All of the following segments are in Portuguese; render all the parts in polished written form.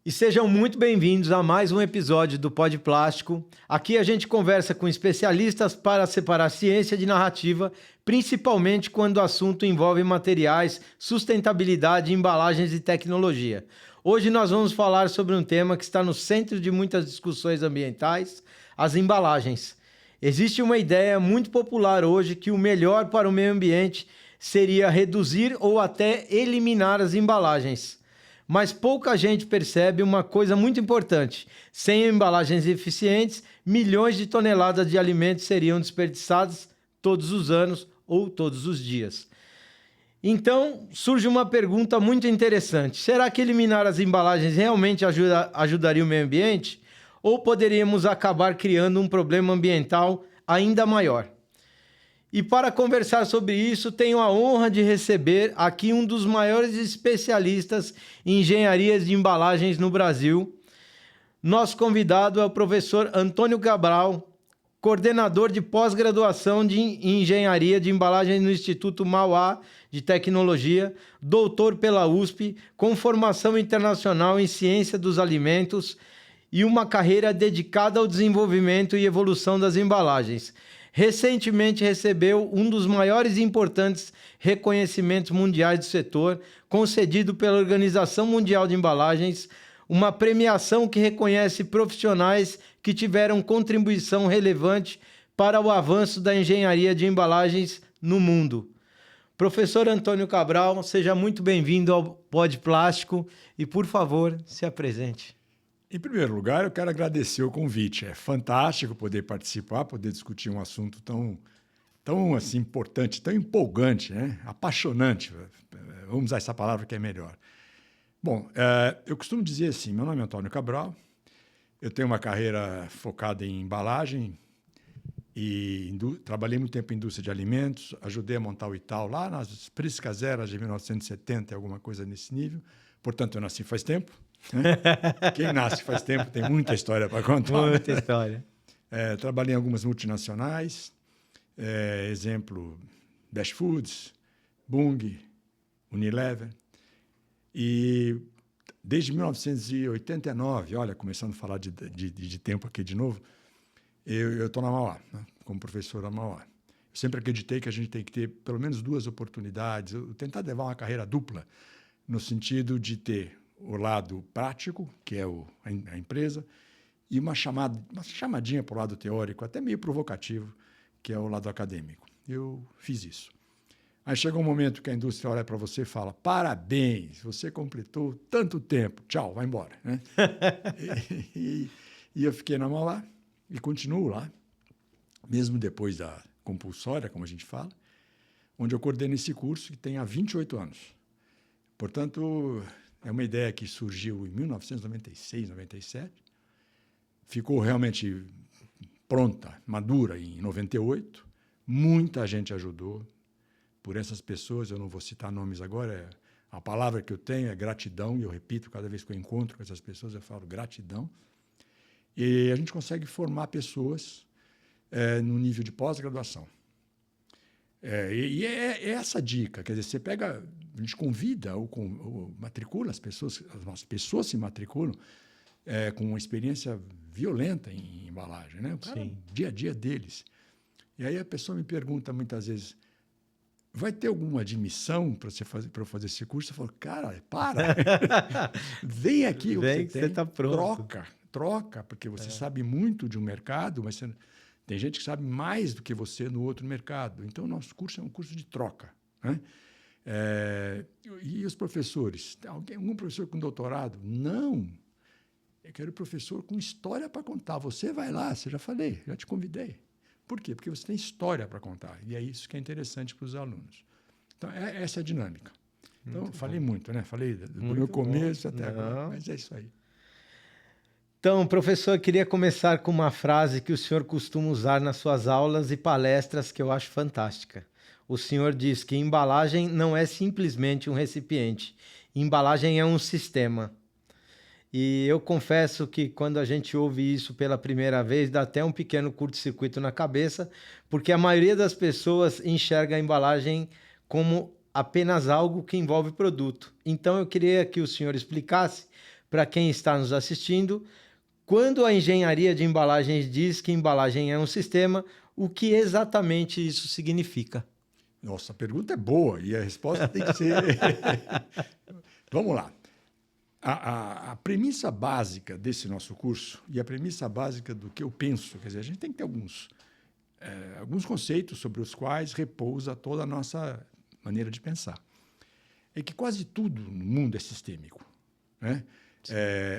E sejam muito bem-vindos a mais um episódio do Pod Plástico. Aqui a gente conversa com especialistas para separar ciência de narrativa, principalmente quando o assunto envolve materiais, sustentabilidade, embalagens e tecnologia. Hoje nós vamos falar sobre um tema que está no centro de muitas discussões ambientais, as embalagens. Existe uma ideia muito popular hoje que o melhor para o meio ambiente seria reduzir ou até eliminar as embalagens. Mas pouca gente percebe uma coisa muito importante. Sem embalagens eficientes, milhões de toneladas de alimentos seriam desperdiçadas todos os anos ou todos os dias. Então, surge uma pergunta muito interessante. Será que eliminar as embalagens realmente ajudaria o meio ambiente? Ou poderíamos acabar criando um problema ambiental ainda maior? E para conversar sobre isso, tenho a honra de receber aqui um dos maiores especialistas em engenharia de embalagens no Brasil. Nosso convidado é o professor Antônio Cabral, coordenador de pós-graduação de engenharia de embalagens no Instituto Mauá de Tecnologia, doutor pela USP, com formação internacional em ciência dos alimentos e uma carreira dedicada ao desenvolvimento e evolução das embalagens. Recentemente recebeu um dos maiores e importantes reconhecimentos mundiais do setor, concedido pela Organização Mundial de Embalagens, uma premiação que reconhece profissionais que tiveram contribuição relevante para o avanço da engenharia de embalagens no mundo. Professor Antônio Cabral, seja muito bem-vindo ao Pod Plástico e, por favor, se apresente. Em primeiro lugar, eu quero agradecer o convite. É fantástico poder participar, poder discutir um assunto tão assim, importante, tão empolgante, né? Apaixonante. Vamos usar essa palavra que é melhor. Bom, eu costumo dizer assim, meu nome é Antônio Cabral, eu tenho uma carreira focada em embalagem e trabalhei muito tempo em indústria de alimentos, ajudei a montar o Itaú lá nas priscas eras de 1970, alguma coisa nesse nível. Portanto, eu nasci faz tempo. Quem nasce faz tempo tem muita história para contar. Muita história. Trabalhei em algumas multinacionais, exemplo, Best Foods, Bunge, Unilever. E desde 1989, olha, começando a falar de tempo aqui de novo, eu estou na Mauá, né, como professor da Mauá. Eu sempre acreditei que a gente tem que ter pelo menos duas oportunidades, tentar levar uma carreira dupla, no sentido de ter o lado prático, que é a empresa, e uma chamadinha para o lado teórico, até meio provocativo, que é o lado acadêmico. Eu fiz isso. Aí chega um momento que a indústria olha para você e fala: parabéns, você completou tanto tempo, tchau, vai embora. Né? e eu fiquei na Mauá e continuo lá, mesmo depois da compulsória, como a gente fala, onde eu coordeno esse curso que tem há 28 anos. Portanto, é uma ideia que surgiu em 1996, 97, ficou realmente pronta, madura em 98, muita gente ajudou. Por essas pessoas, eu não vou citar nomes agora, a palavra que eu tenho é gratidão, e eu repito, cada vez que eu encontro com essas pessoas, eu falo gratidão. E a gente consegue formar pessoas no nível de pós-graduação. E é essa dica, quer dizer, você pega, a gente convida ou matricula as pessoas se matriculam com uma experiência violenta em embalagem, né? O cara, dia a dia deles. E aí a pessoa me pergunta muitas vezes: vai ter alguma admissão para eu fazer esse curso? Eu falo: cara, para! Vem aqui, Vem que você está pronto. Troca, porque você sabe muito de um mercado, mas tem gente que sabe mais do que você no outro mercado. Então, o nosso curso é um curso de troca. Né? E os professores? Algum professor com doutorado? Não. Eu quero professor com história para contar. Você vai lá, já falei, já te convidei. Por quê? Porque você tem história para contar. E é isso que é interessante para os alunos. Então, essa é a dinâmica. Então, falei muito, né? Falei do meu começo até agora, mas é isso aí. Então, professor, eu queria começar com uma frase que o senhor costuma usar nas suas aulas e palestras que eu acho fantástica. O senhor diz que embalagem não é simplesmente um recipiente. Embalagem é um sistema. E eu confesso que quando a gente ouve isso pela primeira vez, dá até um pequeno curto-circuito na cabeça, porque a maioria das pessoas enxerga a embalagem como apenas algo que envolve produto. Então, eu queria que o senhor explicasse para quem está nos assistindo, quando a engenharia de embalagens diz que embalagem é um sistema, o que exatamente isso significa? Nossa, a pergunta é boa e a resposta tem que ser. Vamos lá. A premissa básica desse nosso curso e a premissa básica do que eu penso, quer dizer, a gente tem que ter alguns conceitos sobre os quais repousa toda a nossa maneira de pensar. É que quase tudo no mundo é sistêmico, né?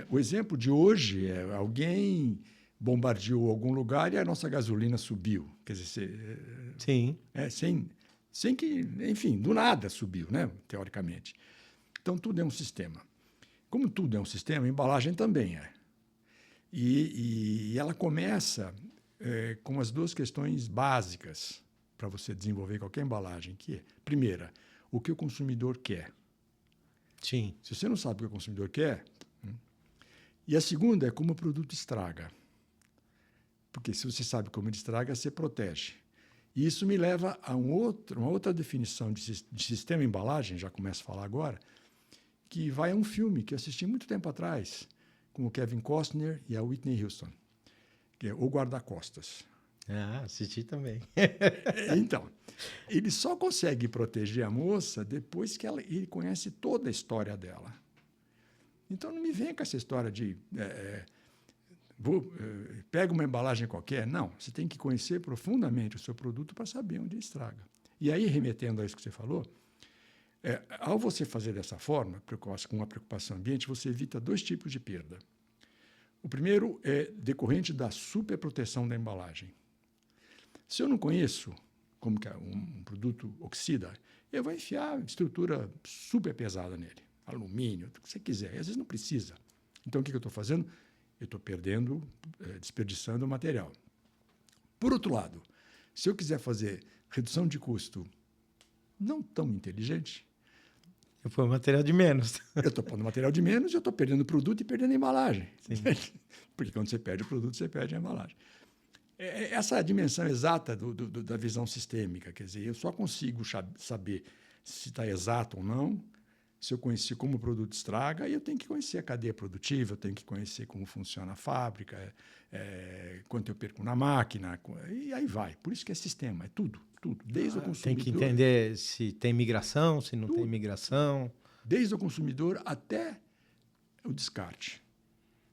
O exemplo de hoje é alguém bombardeou algum lugar e a nossa gasolina subiu. Quer dizer, Sim. sem que, enfim, do nada subiu, né? Teoricamente. Então, tudo é um sistema. Como tudo é um sistema, a embalagem também é. E ela começa com as duas questões básicas para você desenvolver qualquer embalagem, que é, primeira, o que o consumidor quer. Sim. Se você não sabe o que o consumidor quer... E a segunda é como o produto estraga. Porque se você sabe como ele estraga, você protege. E isso me leva a uma outra definição de sistema embalagem, já começo a falar agora, que vai a um filme que eu assisti muito tempo atrás, com o Kevin Costner e a Whitney Houston, que é O Guarda-Costas. Ah, assisti também. Então, ele só consegue proteger a moça depois que ele conhece toda a história dela. Então, não me venha com essa história de pega uma embalagem qualquer. Não, você tem que conhecer profundamente o seu produto para saber onde estraga. E aí, remetendo a isso que você falou, ao você fazer dessa forma, com uma preocupação ambiente, você evita dois tipos de perda. O primeiro é decorrente da superproteção da embalagem. Se eu não conheço como que um produto oxida, eu vou enfiar estrutura super pesada nele. Alumínio, o que você quiser. E às vezes não precisa. Então, o que eu estou fazendo? Eu estou desperdiçando o material. Por outro lado, se eu quiser fazer redução de custo não tão inteligente... Eu ponho material de menos. Eu estou pondo material de menos e eu estou perdendo o produto e perdendo a embalagem. Sim. Porque quando você perde o produto, você perde a embalagem. Essa é a dimensão exata da visão sistêmica. Quer dizer, eu só consigo saber se está exato ou não se eu conhecer como o produto estraga, e eu tenho que conhecer a cadeia produtiva, eu tenho que conhecer como funciona a fábrica, quanto eu perco na máquina, e aí vai. Por isso que é sistema, é tudo, desde o consumidor... Tem que entender se tem migração, se não tem migração. Desde o consumidor até o descarte,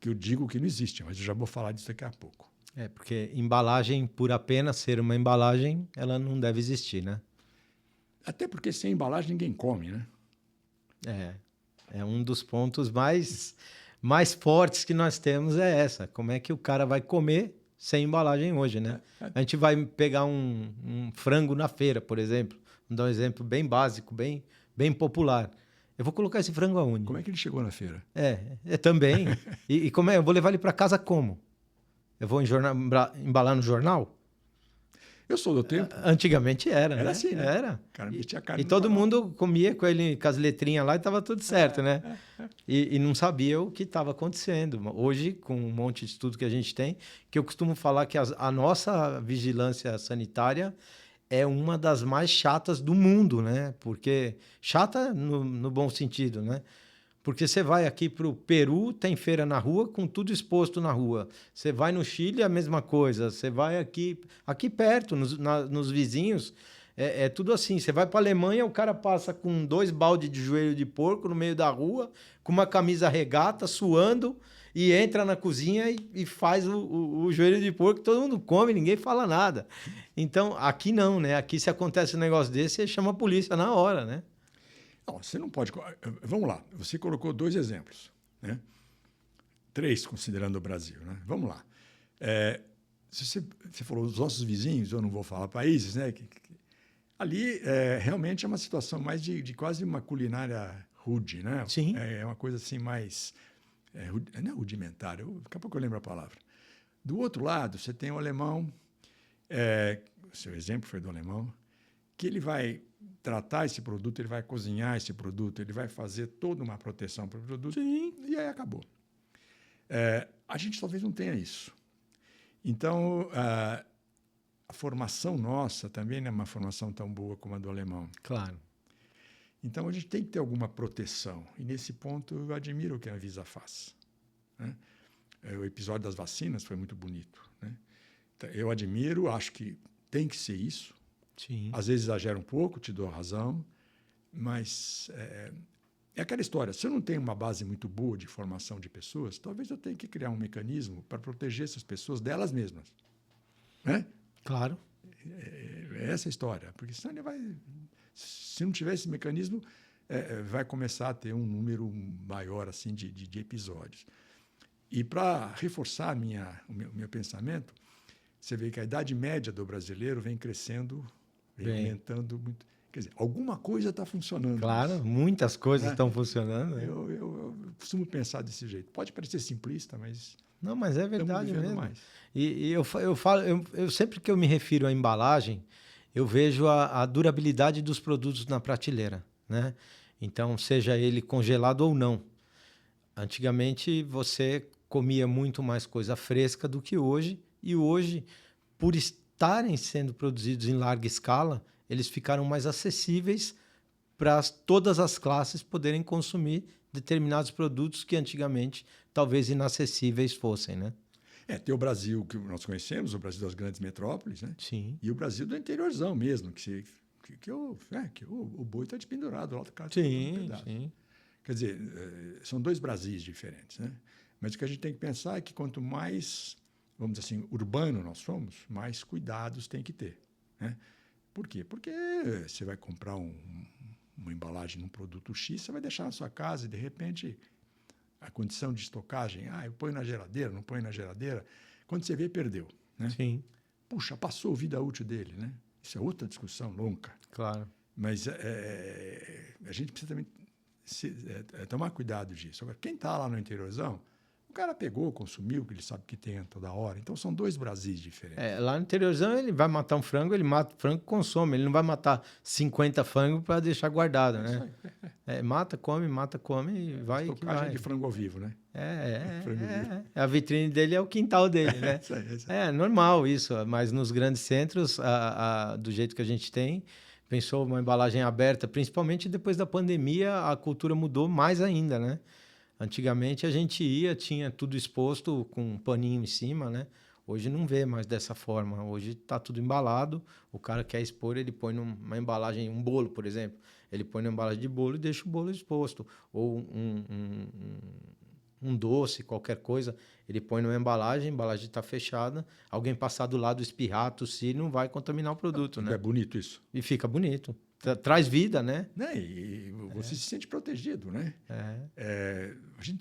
que eu digo que não existe, mas eu já vou falar disso daqui a pouco. Porque embalagem, por apenas ser uma embalagem, ela não deve existir, né? Até porque sem embalagem ninguém come, né? É um dos pontos mais fortes que nós temos é essa. Como é que o cara vai comer sem embalagem hoje, né? A gente vai pegar um frango na feira, por exemplo. Vou dar um exemplo bem básico, bem popular. Eu vou colocar esse frango aonde? Como é que ele chegou na feira? Também. E como é? Eu vou levar ele para casa como? Eu vou embalar no jornal? Eu sou do tempo. Antigamente era, né? Era assim, né? Era. Cara, metia carne E no todo jornal. mundo comia com ele, com as letrinhas lá e estava tudo certo, né? E não sabia o que estava acontecendo. Hoje, com um monte de estudo que a gente tem, que eu costumo falar que a nossa vigilância sanitária é uma das mais chatas do mundo, né? Porque chata no bom sentido, né? Porque você vai aqui para o Peru, tem feira na rua, com tudo exposto na rua. Você vai no Chile, a mesma coisa. Você vai aqui perto, nos vizinhos, é tudo assim. Você vai para a Alemanha, o cara passa com 2 baldes de joelho de porco no meio da rua, com uma camisa regata, suando, e entra na cozinha e faz o joelho de porco, todo mundo come, ninguém fala nada. Então, aqui não, né? Aqui, se acontece um negócio desse, você chama a polícia na hora, né? Não, você não pode... Vamos lá, você colocou 2 exemplos, né? 3, considerando o Brasil, né? Vamos lá. Se você falou dos nossos vizinhos, eu não vou falar países, né? Ali, realmente, é uma situação mais de quase uma culinária rude, né? Sim. É uma coisa assim mais... não é rudimentar, daqui a pouco eu lembro a palavra. Do outro lado, você tem o alemão, o seu exemplo foi do alemão, que ele vai tratar esse produto, ele vai cozinhar esse produto, ele vai fazer toda uma proteção para o produto. Sim. E aí acabou. A gente talvez não tenha isso. Então, a formação nossa também não é uma formação tão boa como a do alemão. Claro. Então, a gente tem que ter alguma proteção. E, nesse ponto, eu admiro o que a Anvisa faz, né? O episódio das vacinas foi muito bonito, né? Então, eu admiro, acho que tem que ser isso. Sim. Às vezes exagera um pouco, te dou razão, mas é aquela história. Se eu não tenho uma base muito boa de formação de pessoas, talvez eu tenha que criar um mecanismo para proteger essas pessoas delas mesmas, né? Claro. É essa a história, porque senão ele vai... Se não tiver esse mecanismo, vai começar a ter um número maior assim, de episódios. E para reforçar o meu pensamento, você vê que a idade média do brasileiro vem crescendo, vem aumentando muito. Quer dizer, alguma coisa está funcionando. Claro, muitas coisas estão funcionando. Né? Eu costumo pensar desse jeito. Pode parecer simplista, mas... Não, mas é verdade mesmo. Mais. E eu falo, sempre que eu me refiro à embalagem, eu vejo a durabilidade dos produtos na prateleira, né? Então, seja ele congelado ou não. Antigamente, você comia muito mais coisa fresca do que hoje, e hoje, por estarem sendo produzidos em larga escala, eles ficaram mais acessíveis para todas as classes poderem consumir determinados produtos que antigamente talvez inacessíveis fossem, né? Tem o Brasil que nós conhecemos, o Brasil das grandes metrópoles, né? Sim. E o Brasil do interiorzão mesmo, que o boi está despendurado lá do cara. Sim, sim. Quer dizer, são dois Brasis diferentes, né? Mas o que a gente tem que pensar é que quanto mais, vamos dizer assim, urbano nós somos, mais cuidados tem que ter, né? Por quê? Porque você vai comprar uma embalagem num produto X, você vai deixar na sua casa e, de repente, a condição de estocagem, eu ponho na geladeira, não ponho na geladeira, quando você vê, perdeu, né? Sim. Puxa, passou a vida útil dele, né? Isso é outra discussão longa. Claro. Mas a gente precisa também tomar cuidado disso. Agora, quem está lá no interiorzão, o cara pegou, consumiu, que ele sabe que tem toda hora. Então, são dois Brasis diferentes. Lá no interiorzão, ele vai matar um frango, ele mata o frango e consome. Ele não vai matar 50 frangos para deixar guardado, né? Mata, come e vai. Estocagem de frango ao vivo, né? A vitrine dele é o quintal dele, né? Isso aí. É normal isso, mas nos grandes centros, do jeito que a gente tem, pensou uma embalagem aberta, principalmente depois da pandemia, a cultura mudou mais ainda, né? Antigamente a gente tinha tudo exposto com um paninho em cima, né? Hoje não vê mais dessa forma. Hoje está tudo embalado. O cara quer expor, ele põe numa embalagem, um bolo, por exemplo. Ele põe na embalagem de bolo e deixa o bolo exposto. Ou um doce, qualquer coisa, ele põe numa embalagem, a embalagem está fechada. Alguém passar do lado, espirrar, tossir, não vai contaminar o produto, né? É bonito isso. E fica bonito. Traz vida, né? E você se sente protegido, né?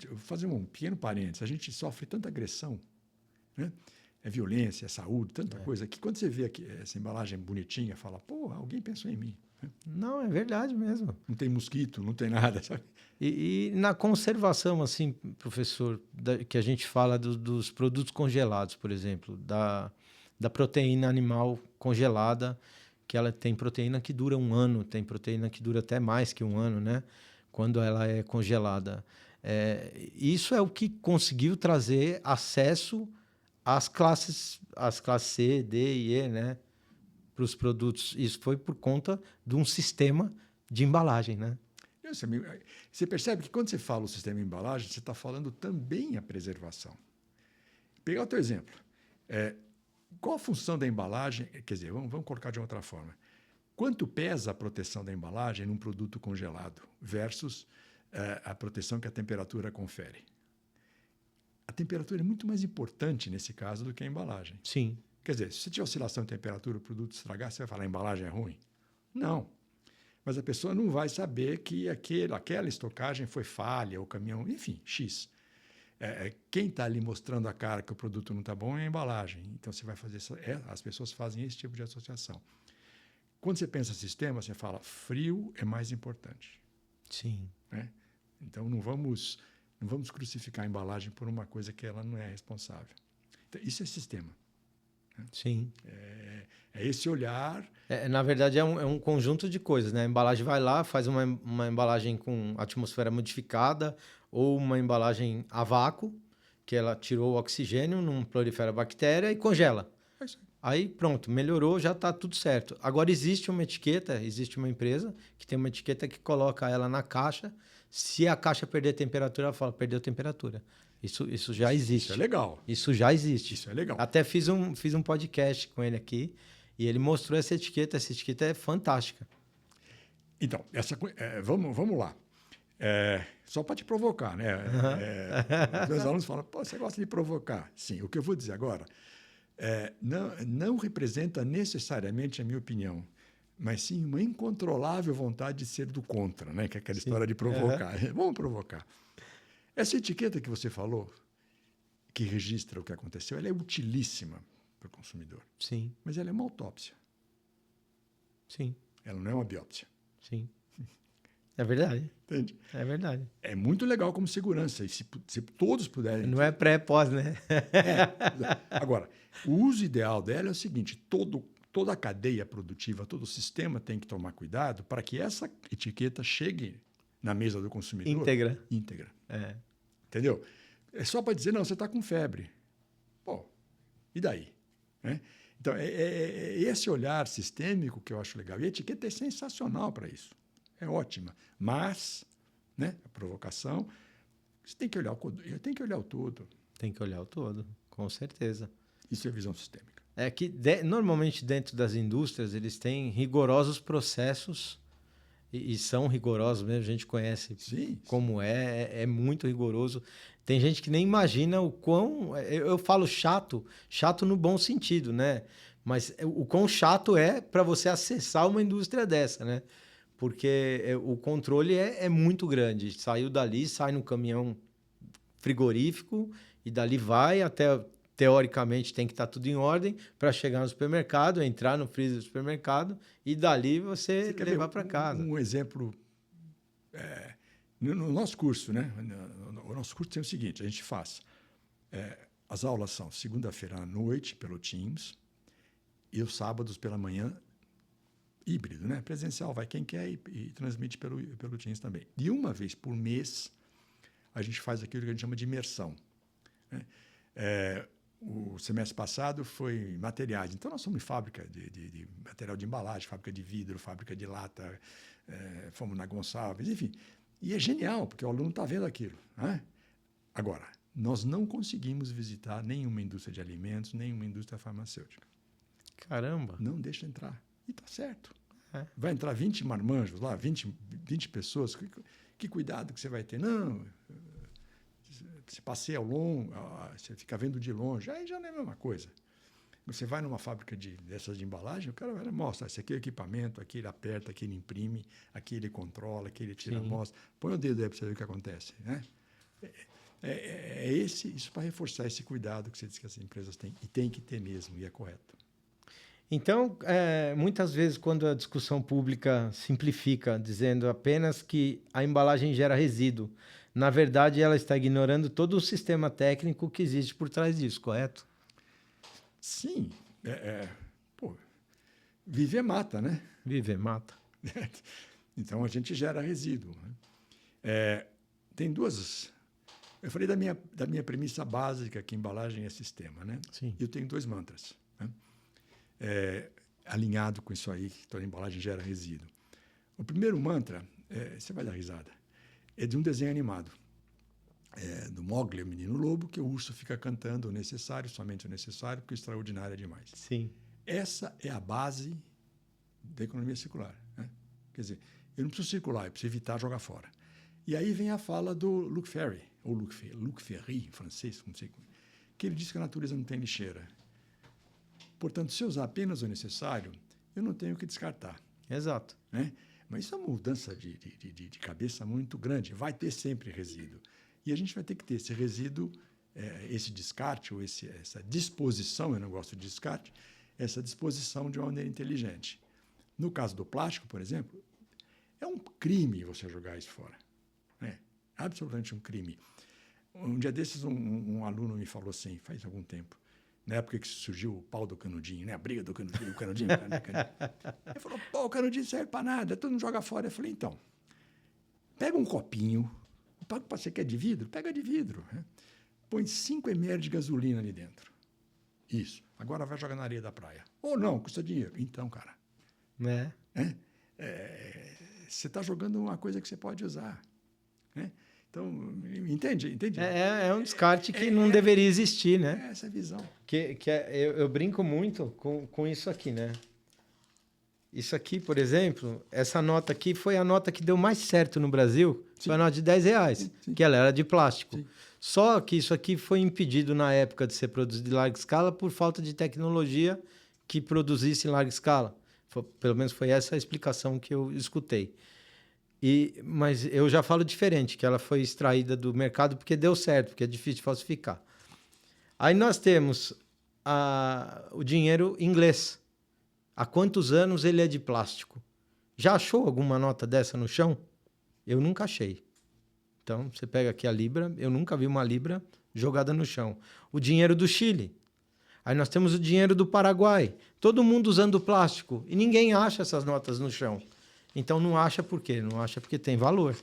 Eu vou fazer um pequeno parênteses. A gente sofre tanta agressão, né? Violência, saúde, tanta coisa, que quando você vê aqui, essa embalagem bonitinha, fala, pô, alguém pensou em mim. Não, é verdade mesmo. Não tem mosquito, não tem nada, sabe? E na conservação, assim, professor, que a gente fala dos produtos congelados, por exemplo, da proteína animal congelada, que ela tem proteína que dura 1 ano, tem proteína que dura até mais que 1 ano, né? Quando ela é congelada. Isso é o que conseguiu trazer acesso às classes C, D e E, né? Para os produtos. Isso foi por conta de um sistema de embalagem, né? Você percebe que quando você fala o sistema de embalagem, você está falando também a preservação. Pegar o teu exemplo. Qual a função da embalagem? Quer dizer, vamos colocar de outra forma. Quanto pesa a proteção da embalagem num produto congelado versus a proteção que a temperatura confere? A temperatura é muito mais importante nesse caso do que a embalagem. Sim. Quer dizer, se tiver oscilação de temperatura, o produto estragar, você vai falar a embalagem é ruim? Não. Mas a pessoa não vai saber que aquela estocagem foi falha, o caminhão, enfim, X. Quem está ali mostrando a cara que o produto não está bom é a embalagem. Então, você vai fazer as pessoas fazem esse tipo de associação. Quando você pensa sistema, você fala frio é mais importante. Sim. Né? Então, não vamos crucificar a embalagem por uma coisa que ela não é responsável. Então, isso é sistema. Né? Sim. É esse olhar... Na verdade, é um conjunto de coisas, né? A embalagem vai lá, faz uma embalagem com atmosfera modificada ou uma embalagem a vácuo, que ela tirou o oxigênio, não prolifera a bactéria e congela. É isso aí. Aí pronto, melhorou, já está tudo certo. Agora existe uma etiqueta, existe uma empresa que tem uma etiqueta que coloca ela na caixa. Se a caixa perder temperatura, ela fala, perdeu temperatura. Isso já existe. Isso é legal. Isso já existe. Isso é legal. Até fiz um podcast com ele aqui e ele mostrou essa etiqueta. Essa etiqueta é fantástica. Então, vamos lá. Só para te provocar, né? Os meus alunos falam, pô, você gosta de provocar. Sim, o que eu vou dizer agora não representa necessariamente a minha opinião, mas sim uma incontrolável vontade de ser do contra, né? Que é aquela história de provocar. Vamos provocar. Essa etiqueta que você falou, que registra o que aconteceu, ela é utilíssima para o consumidor. Sim. Mas ela é uma autópsia. Sim. Ela não é uma biópsia. Sim. É verdade. Entende? É verdade. É muito legal como segurança, e se todos puderem... Não é pré, pós, né? Agora, o uso ideal dela é o seguinte, toda a cadeia produtiva, todo o sistema tem que tomar cuidado para que essa etiqueta chegue na mesa do consumidor... Íntegra. Entendeu? É só para dizer, não, você está com febre. Pô, e daí? Né? Então, é esse olhar sistêmico que eu acho legal. E a etiqueta é sensacional para isso. É ótima. Mas, né, a provocação, você tem que olhar o todo. Tem que olhar o todo, com certeza. Isso é visão sistêmica. É que normalmente dentro das indústrias eles têm rigorosos processos e são rigorosos mesmo, a gente conhece como é muito rigoroso. Tem gente que nem imagina o quão... Eu falo chato no bom sentido, né? Mas o quão chato é para você acessar uma indústria dessa, né? Porque o controle é muito grande. Saiu dali, sai no caminhão frigorífico e dali vai até... Teoricamente tem que estar tudo em ordem para chegar no supermercado, entrar no freezer do supermercado e dali você levar para casa. Um exemplo, no nosso curso, né? O nosso curso tem o seguinte, a gente faz, as aulas são segunda-feira à noite pelo Teams e os sábados pela manhã híbrido, né? Presencial, vai quem quer e transmite pelo Teams também. E uma vez por mês a gente faz aquilo que a gente chama de imersão, né? O semestre passado foi materiais. Então, nós somos fábrica de material de embalagem, fábrica de vidro, fábrica de lata, fomos na Gonçalves, enfim. E é genial, porque o aluno está vendo aquilo, né? Agora, nós não conseguimos visitar nenhuma indústria de alimentos, nenhuma indústria farmacêutica. Caramba! Não deixa entrar. E está certo. Vai entrar 20 marmanjos lá, 20 pessoas. Que cuidado que você vai ter? Não... Você passeia ao longo, você fica vendo de longe, aí já não é a mesma coisa. Você vai numa fábrica dessas de embalagem, o cara mostra, esse aqui é o equipamento, aqui ele aperta, aqui ele imprime, aqui ele controla, aqui ele tira a amostra. Põe o dedo aí para você ver o que acontece. Né? Isso para reforçar esse cuidado que você diz que as empresas têm, e tem que ter mesmo, e é correto. Então, muitas vezes, quando a discussão pública simplifica, dizendo apenas que a embalagem gera resíduo, na verdade, ela está ignorando todo o sistema técnico que existe por trás disso, correto? Sim. Viver mata, né? Viver mata. Então, a gente gera resíduo. Né? Tem duas... Eu falei da minha premissa básica, que embalagem é sistema, né? Sim. E eu tenho 2 mantras, né? Alinhado com isso aí, que toda embalagem gera resíduo. O primeiro mantra, você vai dar risada, é de um desenho animado, do Mowgli, o Menino Lobo, que o urso fica cantando o necessário, somente o necessário, porque o extraordinário é demais. Sim. Essa é a base da economia circular. Né? Quer dizer, eu não preciso circular, eu preciso evitar jogar fora. E aí vem a fala do Luc Ferry, ou Luc Ferry, em francês, não sei como, que ele diz que a natureza não tem lixeira. Portanto, se eu usar apenas o necessário, eu não tenho o que descartar. Exato. Né? Mas isso é uma mudança de cabeça muito grande. Vai ter sempre resíduo. E a gente vai ter que ter esse resíduo, esse descarte, ou essa disposição, eu não gosto de descarte, essa disposição de uma maneira inteligente. No caso do plástico, por exemplo, é um crime você jogar isso fora. É absolutamente um crime. Um dia desses, um aluno me falou assim, faz algum tempo, na época que surgiu o pau do canudinho, né? A briga do canudinho, o canudinho. Ele falou, pô, o canudinho não serve para nada, todo mundo joga fora. Eu falei, então, pega um copinho, você quer de vidro? Pega de vidro. Né? Põe 5 ml de gasolina ali dentro. Isso. Agora vai jogar na areia da praia. Ou não, custa dinheiro. Então, cara, Né? você está jogando uma coisa que você pode usar. Né? Então, entende? É um descarte que não deveria existir, né? É essa visão. Eu brinco muito com isso aqui, né? Isso aqui, por exemplo, essa nota aqui foi a nota que deu mais certo no Brasil. Sim. Foi a nota de R$10, que ela era de plástico. Sim. Só que isso aqui foi impedido na época de ser produzido em larga escala por falta de tecnologia que produzisse em larga escala. Pelo menos foi essa a explicação que eu escutei. Mas eu já falo diferente, que ela foi extraída do mercado porque deu certo, porque é difícil de falsificar. Aí nós temos o dinheiro inglês. Há quantos anos ele é de plástico? Já achou alguma nota dessa no chão? Eu nunca achei. Então, você pega aqui a Libra, eu nunca vi uma Libra jogada no chão. O dinheiro do Chile. Aí nós temos o dinheiro do Paraguai. Todo mundo usando plástico e ninguém acha essas notas no chão. Então, não acha por quê? Não acha porque tem valor.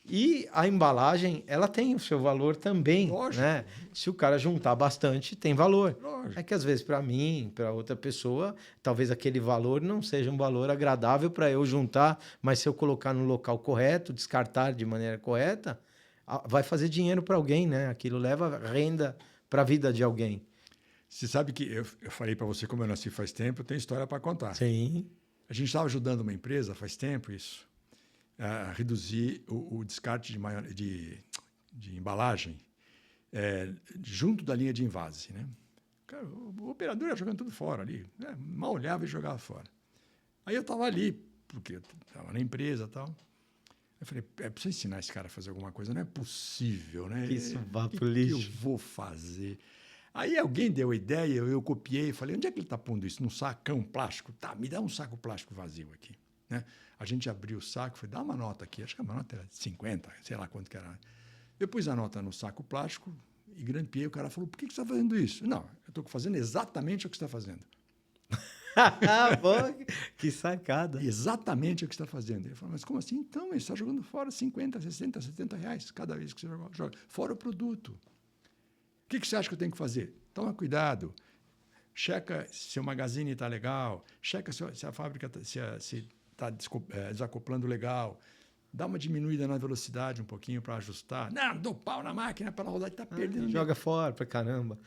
E a embalagem, ela tem o seu valor também. Lógico. Né? Se o cara juntar bastante, tem valor. Lógico. É que às vezes para mim, para outra pessoa, talvez aquele valor não seja um valor agradável para eu juntar, mas se eu colocar no local correto, descartar de maneira correta, vai fazer dinheiro para alguém, né? Aquilo leva renda para a vida de alguém. Você sabe que eu falei para você, como eu nasci faz tempo, eu tenho história para contar. Sim. A gente estava ajudando uma empresa faz tempo isso. A reduzir o descarte de embalagem junto da linha de invase. Né? Cara, o operador ia jogando tudo fora ali. Né? Mal olhava e jogava fora. Aí eu estava ali, porque eu estava na empresa e tal. Eu falei, preciso ensinar esse cara a fazer alguma coisa. Não é possível, né? Que isso vá pro lixo. O que eu vou fazer? Aí alguém deu a ideia, eu copiei e falei, onde é que ele está pondo isso? Num sacão plástico? Tá, me dá um saco plástico vazio aqui. Né? A gente abriu o saco, foi, dá uma nota aqui, acho que a nota era 50, sei lá quanto que era. Eu pus a nota no saco plástico e grampeei, o cara falou, por que você está fazendo isso? Não, eu estou fazendo exatamente o que você está fazendo. Pô, que sacada. Exatamente o que você está fazendo. Ele falou, mas como assim? Então, ele está jogando fora 50, 60, 70 reais cada vez que você joga. Fora o produto. O que você acha que eu tenho que fazer? Toma cuidado. Checa se o magazine está legal, checa se a fábrica está desacoplando legal, dá uma diminuída na velocidade um pouquinho para ajustar. Não, dou pau na máquina para rodar, está perdendo. Joga fora para caramba.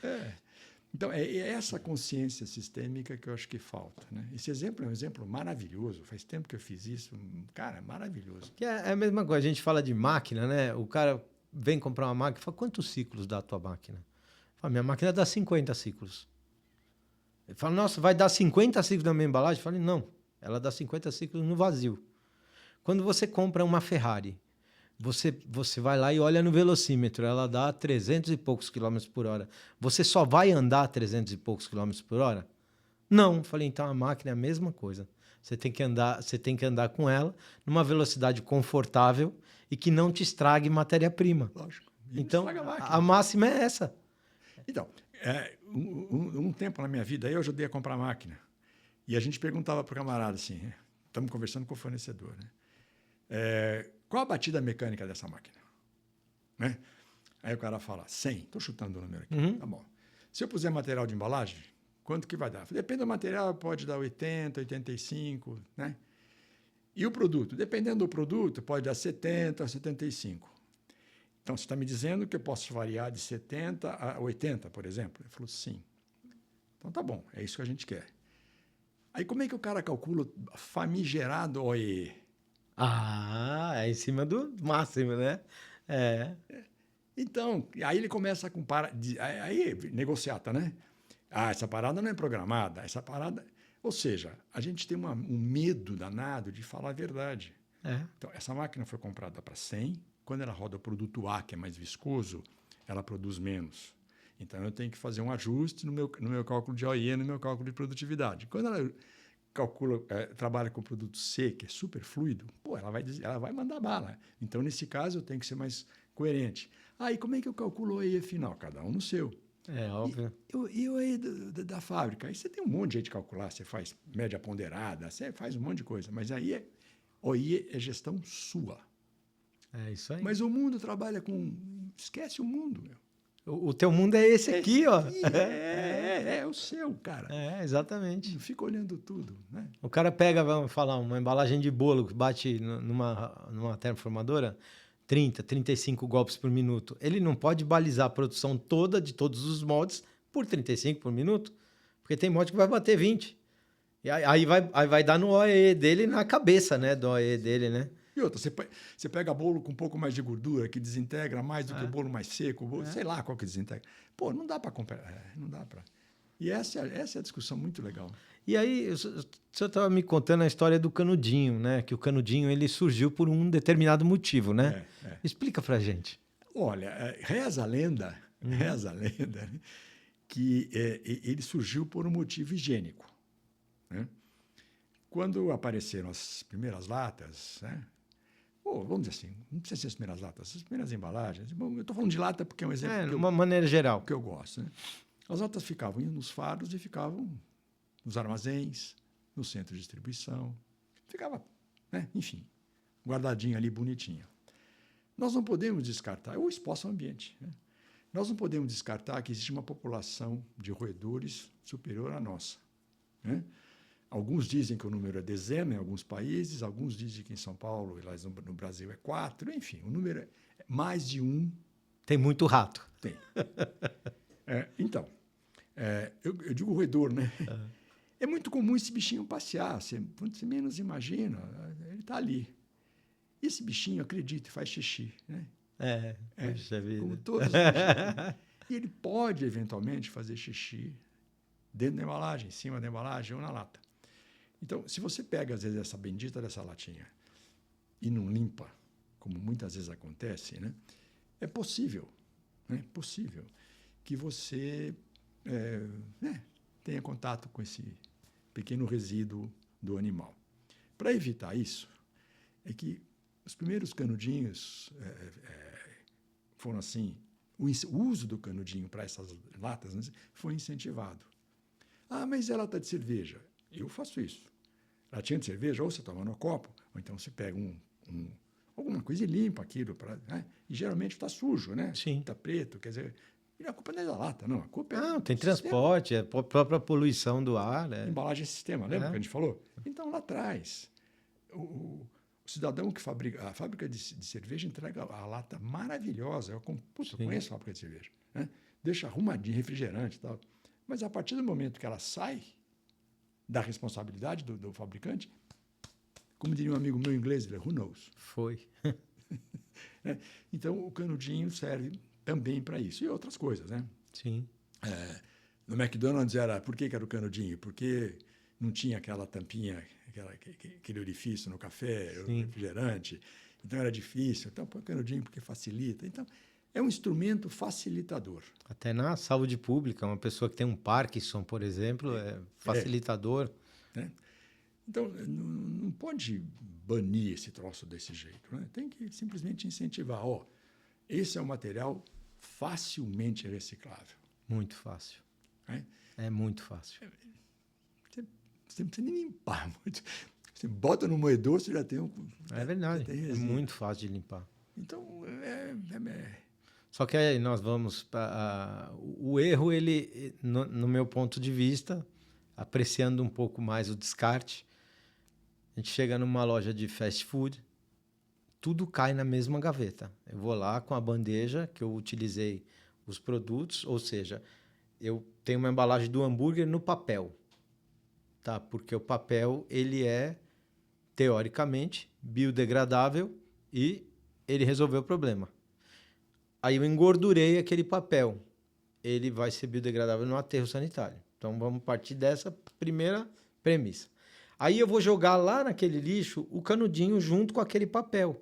Então, é essa consciência sistêmica que eu acho que falta. Né? Esse exemplo é um exemplo maravilhoso. Faz tempo que eu fiz isso. Cara, é maravilhoso. Que é a mesma coisa, a gente fala de máquina, né? O cara vem comprar uma máquina e fala, quantos ciclos dá a tua máquina? Fala, minha máquina dá 50 ciclos. Ele fala, nossa, vai dar 50 ciclos na minha embalagem? Eu falei, não, ela dá 50 ciclos no vazio. Quando você compra uma Ferrari, você vai lá e olha no velocímetro, ela dá 300 e poucos quilômetros por hora. Você só vai andar 300 e poucos quilômetros por hora? Não. Eu falei, então a máquina é a mesma coisa. Você tem que andar com ela numa velocidade confortável e que não te estrague matéria-prima. Lógico. Então, a máxima é essa. Então, um tempo na minha vida, eu ajudei a comprar máquina. E a gente perguntava para o camarada assim, estamos conversando com o fornecedor, né? Qual a batida mecânica dessa máquina? Né? Aí o cara fala, 100. Estou chutando o número aqui. Uhum. Tá bom. Se eu puser material de embalagem, quanto que vai dar? Depende do material, pode dar 80, 85, né? E o produto? Dependendo do produto, pode dar 70, 75. Então, você está me dizendo que eu posso variar de 70 a 80, por exemplo? Ele falou, sim. Então, tá bom, é isso que a gente quer. Aí, como é que o cara calcula o famigerado OEE? É em cima do máximo, né? Então, aí ele começa a comparar, aí negociata, né? Essa parada não é programada, essa parada... Ou seja, a gente tem um medo danado de falar a verdade. Então, essa máquina foi comprada para 100, quando ela roda o produto A, que é mais viscoso, ela produz menos. Então, eu tenho que fazer um ajuste no meu cálculo de OIE, no meu cálculo de produtividade. Quando ela trabalha com o produto C, que é super fluido, ela vai mandar bala. Então, nesse caso, eu tenho que ser mais coerente. E como é que eu calculo o OIE final? Cada um no seu. Óbvio. E o OIE da fábrica? Aí você tem um monte de jeito de calcular. Você faz média ponderada, você faz um monte de coisa. Mas aí OIE é gestão sua. É isso aí. Mas o mundo trabalha com... Esquece o mundo, meu. O teu mundo é esse aqui, ó. É o seu, cara. Exatamente. Não fica olhando tudo, né? O cara pega, vamos falar, uma embalagem de bolo que bate numa termoformadora, 30, 35 golpes por minuto. Ele não pode balizar a produção toda de todos os moldes por 35 por minuto, porque tem molde que vai bater 20. E aí vai dar no OEE dele, na cabeça, né, do OEE dele, né? E outra, você pega bolo com um pouco mais de gordura, que desintegra mais do que o bolo mais seco, sei lá qual que desintegra. Pô, não dá para comparar, não dá para... E essa é a discussão muito legal. E aí, o senhor estava me contando a história do canudinho, né? Que o canudinho ele surgiu por um determinado motivo, né? Explica pra gente. Olha, reza a lenda, né, que ele surgiu por um motivo higiênico. Né? Quando apareceram as primeiras latas, né? Vamos dizer assim, não precisa ser as primeiras latas, as primeiras embalagens. Bom, eu estou falando de lata porque é um exemplo de uma maneira geral que eu gosto. Né? As latas ficavam nos fardos e ficavam nos armazéns, no centro de distribuição. Ficava, né? Enfim, guardadinho ali, bonitinho. Nós não podemos descartar, ou exposto ao ambiente, né? Nós não podemos descartar que existe uma população de roedores superior à nossa. Né? Alguns dizem que o número é dezena em alguns países, alguns dizem que em São Paulo e lá no Brasil é 4, enfim, o número é mais de 1. Tem muito rato. Tem. Então, eu digo roedor, né? É muito comum esse bichinho passear, quando você menos imagina, ele está ali. E esse bichinho, acredite, faz xixi, né? Puxa vida. Como todos os bichinhos. E ele pode, eventualmente, fazer xixi dentro da embalagem, em cima da embalagem ou na lata. Então, se você pega, às vezes, essa bendita dessa latinha e não limpa, como muitas vezes acontece, né? É possível que você tenha contato com esse pequeno resíduo do animal. Para evitar isso, é que os primeiros canudinhos foram assim, o uso do canudinho para essas latas, né, foi incentivado. Ah, mas é lata de cerveja. Eu faço isso. Latinha de cerveja, ou você toma no copo, ou então você pega alguma coisa e limpa aquilo. Né? E geralmente está sujo, né? Sim. Está preto, quer dizer... E a culpa não é da lata, não. A culpa Não, tem transporte, é a própria poluição do ar. Embalagem é sistema, lembra que a gente falou? Então, lá atrás, o cidadão que fabrica... A fábrica de cerveja entrega a lata maravilhosa. Eu conheço a fábrica de cerveja. Né? Deixa arrumadinho, refrigerante e tal. Mas, a partir do momento que ela sai da responsabilidade do fabricante, como diria um amigo meu inglês, who knows? Foi. Então, o canudinho serve também para isso. E outras coisas, né? Sim. No McDonald's por que era o canudinho? Porque não tinha aquela tampinha, aquele orifício no café, o refrigerante. Então, era difícil. Então, põe o canudinho porque facilita. Então, é um instrumento facilitador. Até na saúde pública, uma pessoa que tem um Parkinson, por exemplo, é facilitador. Então, não pode banir esse troço desse jeito. Né? Tem que simplesmente incentivar. Esse é um material facilmente reciclável. Muito fácil. É muito fácil. Você não precisa nem limpar muito. Você bota no moedor, você já tem É verdade. É muito fácil de limpar. Então, Só que aí nós vamos... o erro, ele, no meu ponto de vista, apreciando um pouco mais o descarte, a gente chega numa loja de fast food, tudo cai na mesma gaveta. Eu vou lá com a bandeja que eu utilizei os produtos, ou seja, eu tenho uma embalagem do hambúrguer no papel, tá? Porque o papel, ele é, teoricamente, biodegradável e ele resolveu o problema. Aí eu engordurei aquele papel. Ele vai ser biodegradável no aterro sanitário. Então, vamos partir dessa primeira premissa. Aí eu vou jogar lá naquele lixo o canudinho junto com aquele papel.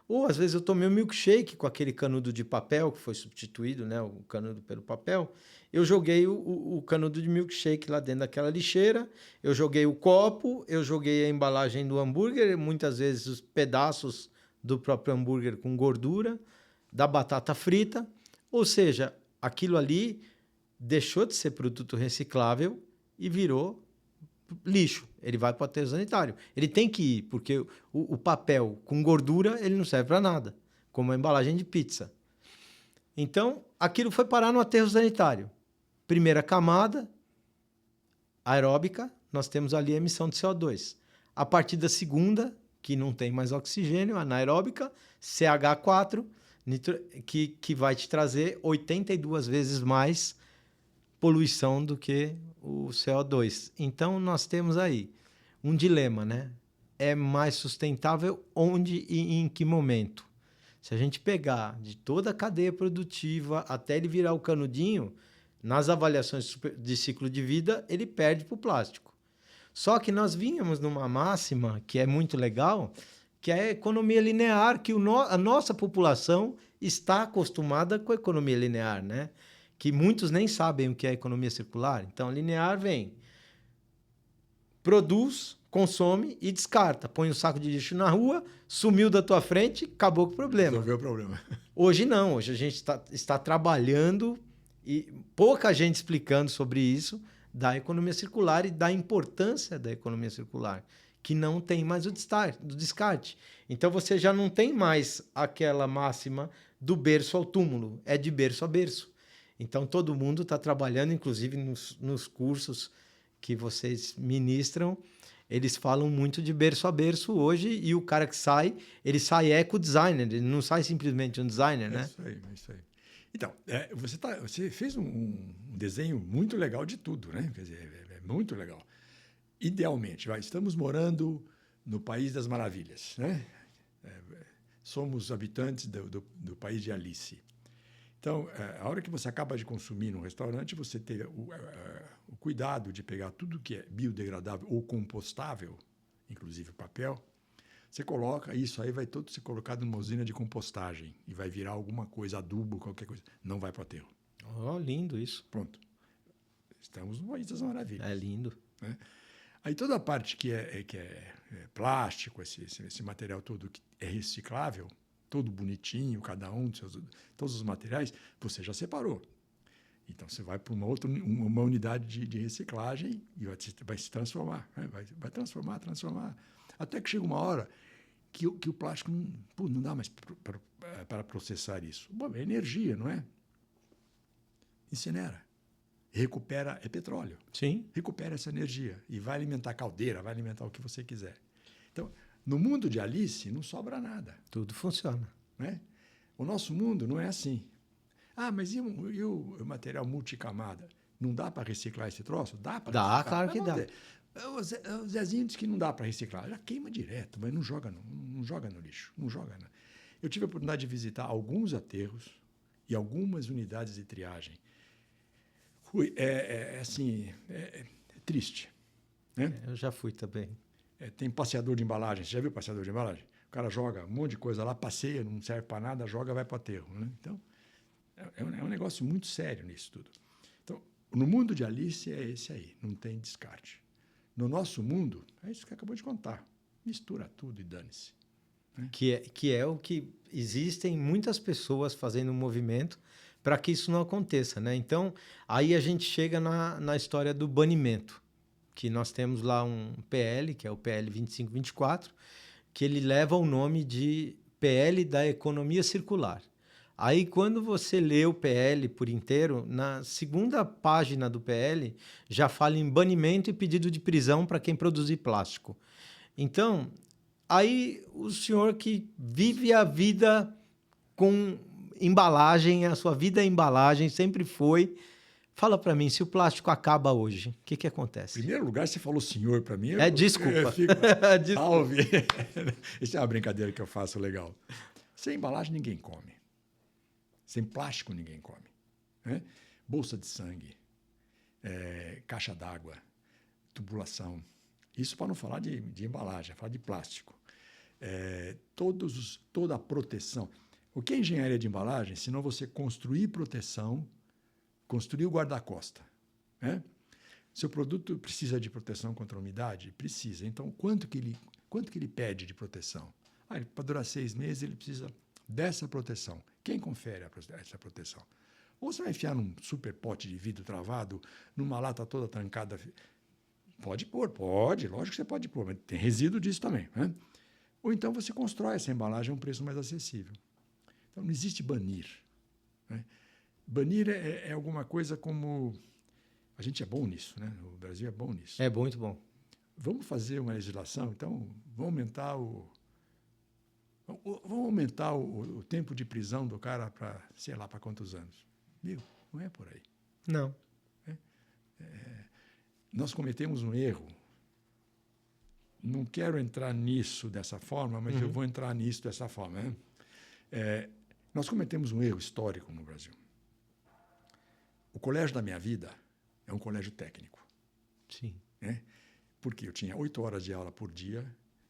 Ou, às vezes, eu tomei um milkshake com aquele canudo de papel, que foi substituído, né, o canudo pelo papel. Eu joguei o canudo de milkshake lá dentro daquela lixeira. Eu joguei o copo, eu joguei a embalagem do hambúrguer, muitas vezes os pedaços do próprio hambúrguer com gordura, da batata frita. Ou seja, aquilo ali deixou de ser produto reciclável e virou lixo. Ele vai para o aterro sanitário. Ele tem que ir, porque o papel com gordura ele não serve para nada, como a embalagem de pizza. Então, aquilo foi parar no aterro sanitário. Primeira camada, aeróbica, nós temos ali a emissão de CO2. A partir da segunda, que não tem mais oxigênio, anaeróbica, CH4, que vai te trazer 82 vezes mais poluição do que o CO2. Então, nós temos aí um dilema, né? É mais sustentável onde e em que momento? Se a gente pegar de toda a cadeia produtiva até ele virar o canudinho, nas avaliações de ciclo de vida, ele perde para o plástico. Só que nós vínhamos numa máxima que é muito legal, que é a economia linear, que a nossa população está acostumada com a economia linear, né? Que muitos nem sabem o que é economia circular. Então, linear vem, produz, consome e descarta. Põe um saco de lixo na rua, sumiu da tua frente, acabou com o problema. Resolveu o problema. Hoje não, hoje a gente está trabalhando e pouca gente explicando sobre isso, da economia circular e da importância da economia circular, que não tem mais o descarte. Então você já não tem mais aquela máxima do berço ao túmulo, é de berço a berço. Então todo mundo está trabalhando, inclusive nos cursos que vocês ministram, eles falam muito de berço a berço hoje, e o cara que sai, ele sai eco-designer, ele não sai simplesmente um designer, né? É isso aí. Então, você fez um desenho muito legal de tudo, né? Quer dizer, é muito legal. Idealmente, estamos morando no País das Maravilhas, né? Somos habitantes do país de Alice. Então, a hora que você acaba de consumir num restaurante, você ter o cuidado de pegar tudo que é biodegradável ou compostável, inclusive papel, você coloca, isso aí vai todo ser colocado numa usina de compostagem e vai virar alguma coisa, adubo, qualquer coisa. Não vai para o aterro. Oh, lindo isso. Pronto. Estamos no País das Maravilhas. É lindo. Né? Aí toda a parte que é plástico, esse material todo que é reciclável, todo bonitinho, cada um, todos os materiais, você já separou. Então, você vai para uma unidade de reciclagem e vai se transformar. Né? Vai transformar. Até que chega uma hora que o plástico não dá mais para processar isso. Bom, é energia, não é? Incinera. Recupera, é petróleo. Sim. Recupera essa energia e vai alimentar a caldeira, vai alimentar o que você quiser. Então, no mundo de Alice, não sobra nada. Tudo funciona. Né? O nosso mundo não é assim. Ah, mas e o material multicamada? Não dá para reciclar esse troço? Dá para reciclar? Dá, claro que dá. O Zezinho disse que não dá para reciclar. Já queima direto, mas não joga no lixo. Não joga. Não. Eu tive a oportunidade de visitar alguns aterros e algumas unidades de triagem. É triste. Né? Eu já fui também. Tem passeador de embalagem. Você já viu passeador de embalagem? O cara joga um monte de coisa lá, passeia, não serve para nada, joga, vai para o aterro. Né? Então, é um negócio muito sério nisso tudo. Então, no mundo de Alice é esse aí, não tem descarte. No nosso mundo, é isso que acabou de contar. Mistura tudo e dane-se. Né? Que é o que existem muitas pessoas fazendo um movimento para que isso não aconteça. Né? Então, aí a gente chega na história do banimento, que nós temos lá um PL, que é o PL 2524, que ele leva o nome de PL da economia circular. Aí, quando você lê o PL por inteiro, na segunda página do PL, já fala em banimento e pedido de prisão para quem produzir plástico. Então, aí o senhor que vive a vida com embalagem, a sua vida é embalagem, sempre foi. Fala para mim, se o plástico acaba hoje, o que acontece? Em primeiro lugar, você falou senhor para mim. Desculpa. Eu fico, salve. Isso é uma brincadeira que eu faço legal. Sem embalagem, ninguém come. Sem plástico, ninguém come. Né? Bolsa de sangue, caixa d'água, tubulação. Isso para não falar de embalagem, falar de plástico. Toda a proteção. O que é engenharia de embalagem? Senão você construir proteção, construir o guarda-costa. Né? Seu produto precisa de proteção contra a umidade? Precisa. Então, quanto que ele pede de proteção? Para durar 6 meses, ele precisa dessa proteção. Quem confere essa proteção? Ou você vai enfiar num super pote de vidro travado, numa lata toda trancada? Pode pôr, pode. Lógico que você pode pôr, mas tem resíduo disso também. Né? Ou então você constrói essa embalagem a um preço mais acessível. Então, não existe banir. né? Banir é alguma coisa como... A gente é bom nisso, né? O Brasil é bom nisso. É muito bom. Vamos fazer uma legislação, então, vamos aumentar o tempo de prisão do cara para, sei lá, para quantos anos. Meu, não é por aí. Não. Nós cometemos um erro. Não quero entrar nisso dessa forma, mas eu vou entrar nisso dessa forma. Né? Nós cometemos um erro histórico no Brasil. O colégio da minha vida é um colégio técnico. Sim. Né? Porque eu tinha 8 horas de aula por dia,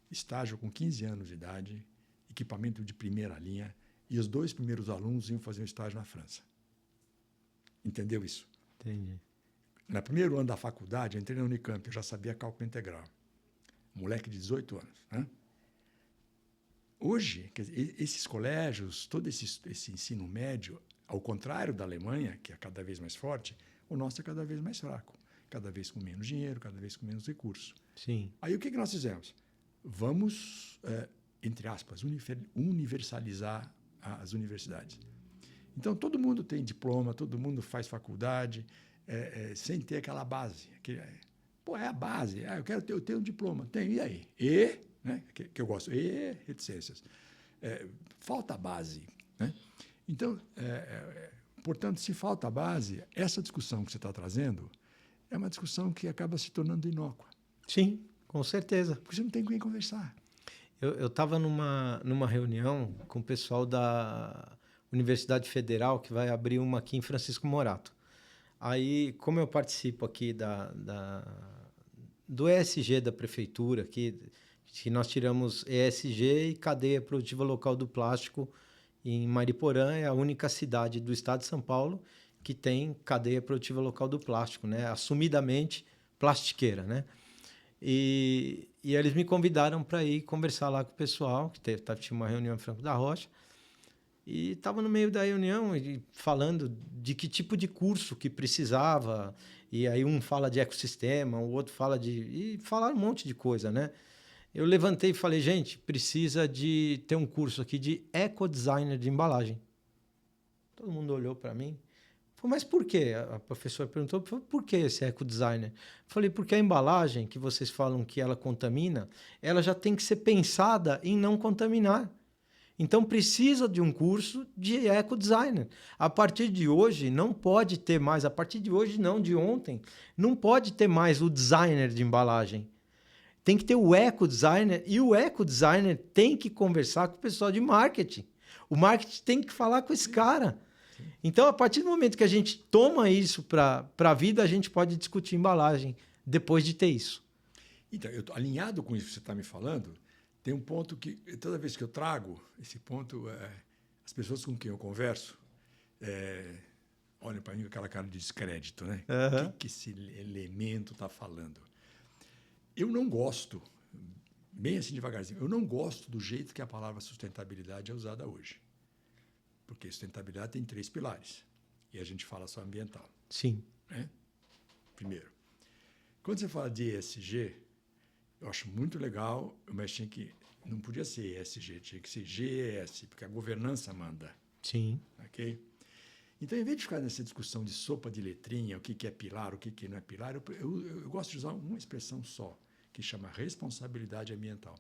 estágio com 15 anos de idade, equipamento de primeira linha, e os 2 primeiros alunos iam fazer um estágio na França. Entendeu isso? Entendi. No primeiro ano da faculdade, eu entrei na Unicamp, eu já sabia cálculo integral. Moleque de 18 anos. Né? Hoje, quer dizer, esses colégios, todo esse ensino médio, ao contrário da Alemanha, que é cada vez mais forte, o nosso é cada vez mais fraco. Cada vez com menos dinheiro, cada vez com menos recursos. Sim. Aí o que nós fizemos? Vamos, entre aspas, universalizar as universidades. Então, todo mundo tem diploma, todo mundo faz faculdade, sem ter aquela base. É a base. Eu tenho um diploma. Tenho, e aí? Né? Que eu gosto. Reticências. Falta a base. Né? Então, portanto, se falta a base, essa discussão que você está trazendo é uma discussão que acaba se tornando inócua. Sim, com certeza. Porque você não tem com quem conversar. Eu estava numa reunião com o pessoal da Universidade Federal, que vai abrir uma aqui em Francisco Morato. Aí, como eu participo aqui do ESG da prefeitura, que nós tiramos ESG e Cadeia Produtiva Local do Plástico em Mariporã, é a única cidade do estado de São Paulo que tem cadeia produtiva local do plástico, né? Assumidamente plastiqueira, né? E eles me convidaram para ir conversar lá com o pessoal, que tinha uma reunião em Franco da Rocha, e estava no meio da reunião falando de que tipo de curso que precisava, e aí um fala de ecossistema, o outro fala e falaram um monte de coisa, né? Eu levantei e falei, gente, precisa de ter um curso aqui de ecodesigner de embalagem. Todo mundo olhou para mim. Falei, mas por quê? A professora perguntou, por que esse ecodesigner? Falei, porque a embalagem que vocês falam que ela contamina, ela já tem que ser pensada em não contaminar. Então, precisa de um curso de ecodesigner. A partir de hoje, não pode ter mais, a partir de hoje não, de ontem, não pode ter mais o designer de embalagem. Tem que ter o ecodesigner e o ecodesigner tem que conversar com o pessoal de marketing. O marketing tem que falar com esse cara. Então, a partir do momento que a gente toma isso para a vida, a gente pode discutir embalagem depois de ter isso. Então, eu tô alinhado com isso que você está me falando. Tem um ponto que, toda vez que eu trago esse ponto, as pessoas com quem eu converso olham para mim com aquela cara de descrédito, né? O que esse elemento está falando? Eu não gosto, bem assim devagarzinho, eu não gosto do jeito que a palavra sustentabilidade é usada hoje. Porque sustentabilidade tem 3 pilares. E a gente fala só ambiental. Sim. Né? Primeiro, quando você fala de ESG, eu acho muito legal, mas não podia ser ESG, tinha que ser GES, porque a governança manda. Sim. Okay? Então, em vez de ficar nessa discussão de sopa de letrinha, o que é pilar, o que não é pilar, eu gosto de usar uma expressão só, que chama responsabilidade ambiental.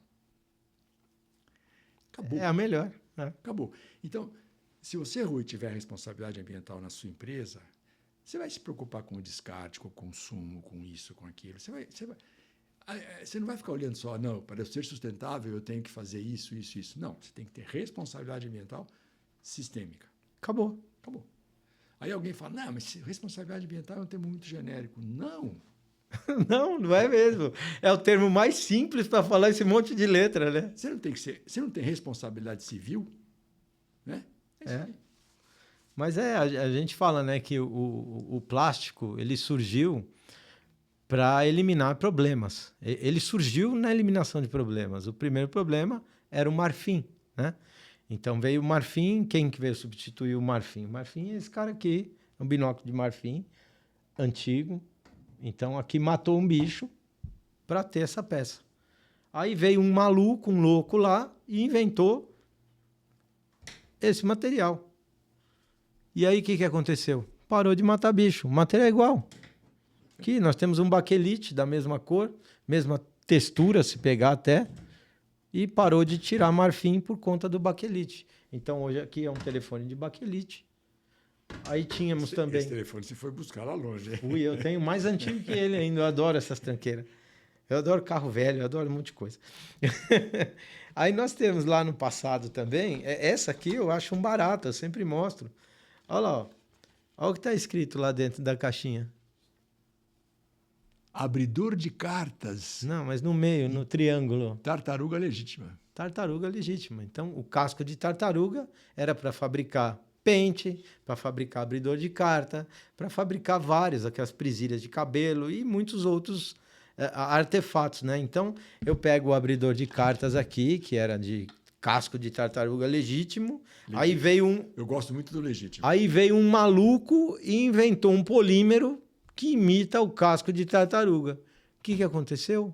Acabou. É a melhor. Acabou. Então, se você, Rui, tiver responsabilidade ambiental na sua empresa, você vai se preocupar com o descarte, com o consumo, com isso, com aquilo. Você não vai ficar olhando só, não, para eu ser sustentável eu tenho que fazer isso, isso, isso. Não, você tem que ter responsabilidade ambiental sistêmica. Acabou. Acabou. Aí alguém fala, não, mas responsabilidade ambiental é um termo muito genérico. Não. Não é mesmo. É o termo mais simples para falar esse monte de letra, né? Você não tem responsabilidade civil, né? Mas a gente fala, né, que o plástico ele surgiu para eliminar problemas. Ele surgiu na eliminação de problemas. O primeiro problema era o marfim, né? Então veio o marfim. Quem que veio substituir o marfim? O marfim é esse cara aqui, um binóculo de marfim antigo. Então aqui matou um bicho para ter essa peça. Aí veio um maluco, um louco lá e inventou esse material. E aí, o que aconteceu? Parou de matar bicho. O material é igual. Aqui nós temos um baquelite da mesma cor, mesma textura, se pegar até, e parou de tirar marfim por conta do baquelite. Então, hoje aqui é um telefone de baquelite. Aí tínhamos também... Esse telefone você foi buscar lá longe. Fui, eu tenho mais antigo que ele ainda. Eu adoro essas tranqueiras. Eu adoro carro velho, eu adoro um monte de coisa. Aí nós temos lá no passado também, essa aqui eu acho um barato, eu sempre mostro. Olha lá, ó. Olha o que está escrito lá dentro da caixinha. Abridor de cartas. Não, mas no meio, no triângulo. Tartaruga legítima. Tartaruga legítima. Então, o casco de tartaruga era para fabricar pente, para fabricar abridor de carta, para fabricar vários, aquelas presilhas de cabelo e muitos outros artefatos, né? Então, eu pego o abridor de cartas aqui, que era de casco de tartaruga legítimo. Aí veio um... Eu gosto muito do legítimo. Aí veio um maluco e inventou um polímero que imita o casco de tartaruga. O que aconteceu?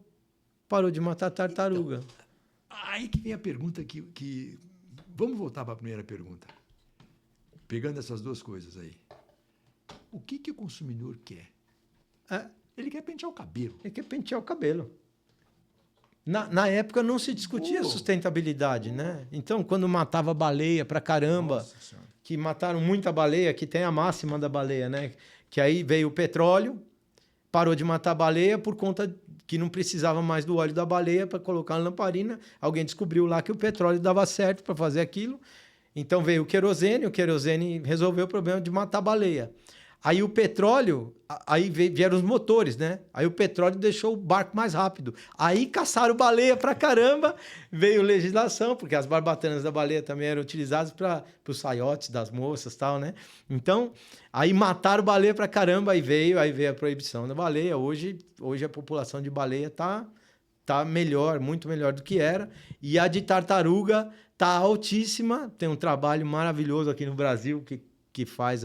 Parou de matar tartaruga. Então, aí que vem a pergunta que... Vamos voltar para a primeira pergunta. Pegando essas duas coisas aí. O que o consumidor quer? Ele quer pentear o cabelo. Ele quer pentear o cabelo. Na época não se discutia sustentabilidade, né? Então, quando matava baleia pra caramba, que mataram muita baleia, que tem a máxima da baleia, né? Que aí veio o petróleo, parou de matar a baleia por conta que não precisava mais do óleo da baleia para colocar na lamparina. Alguém descobriu lá que o petróleo dava certo para fazer aquilo. Então veio o querosene resolveu o problema de matar a baleia. Aí o petróleo, aí vieram os motores, né? Aí o petróleo deixou o barco mais rápido. Aí caçaram baleia pra caramba, veio legislação, porque as barbatanas da baleia também eram utilizadas para os saiotes das moças e tal, né? Então, aí mataram baleia pra caramba, aí veio a proibição da baleia. Hoje a população de baleia tá melhor, muito melhor do que era. E a de tartaruga tá altíssima. Tem um trabalho maravilhoso aqui no Brasil que faz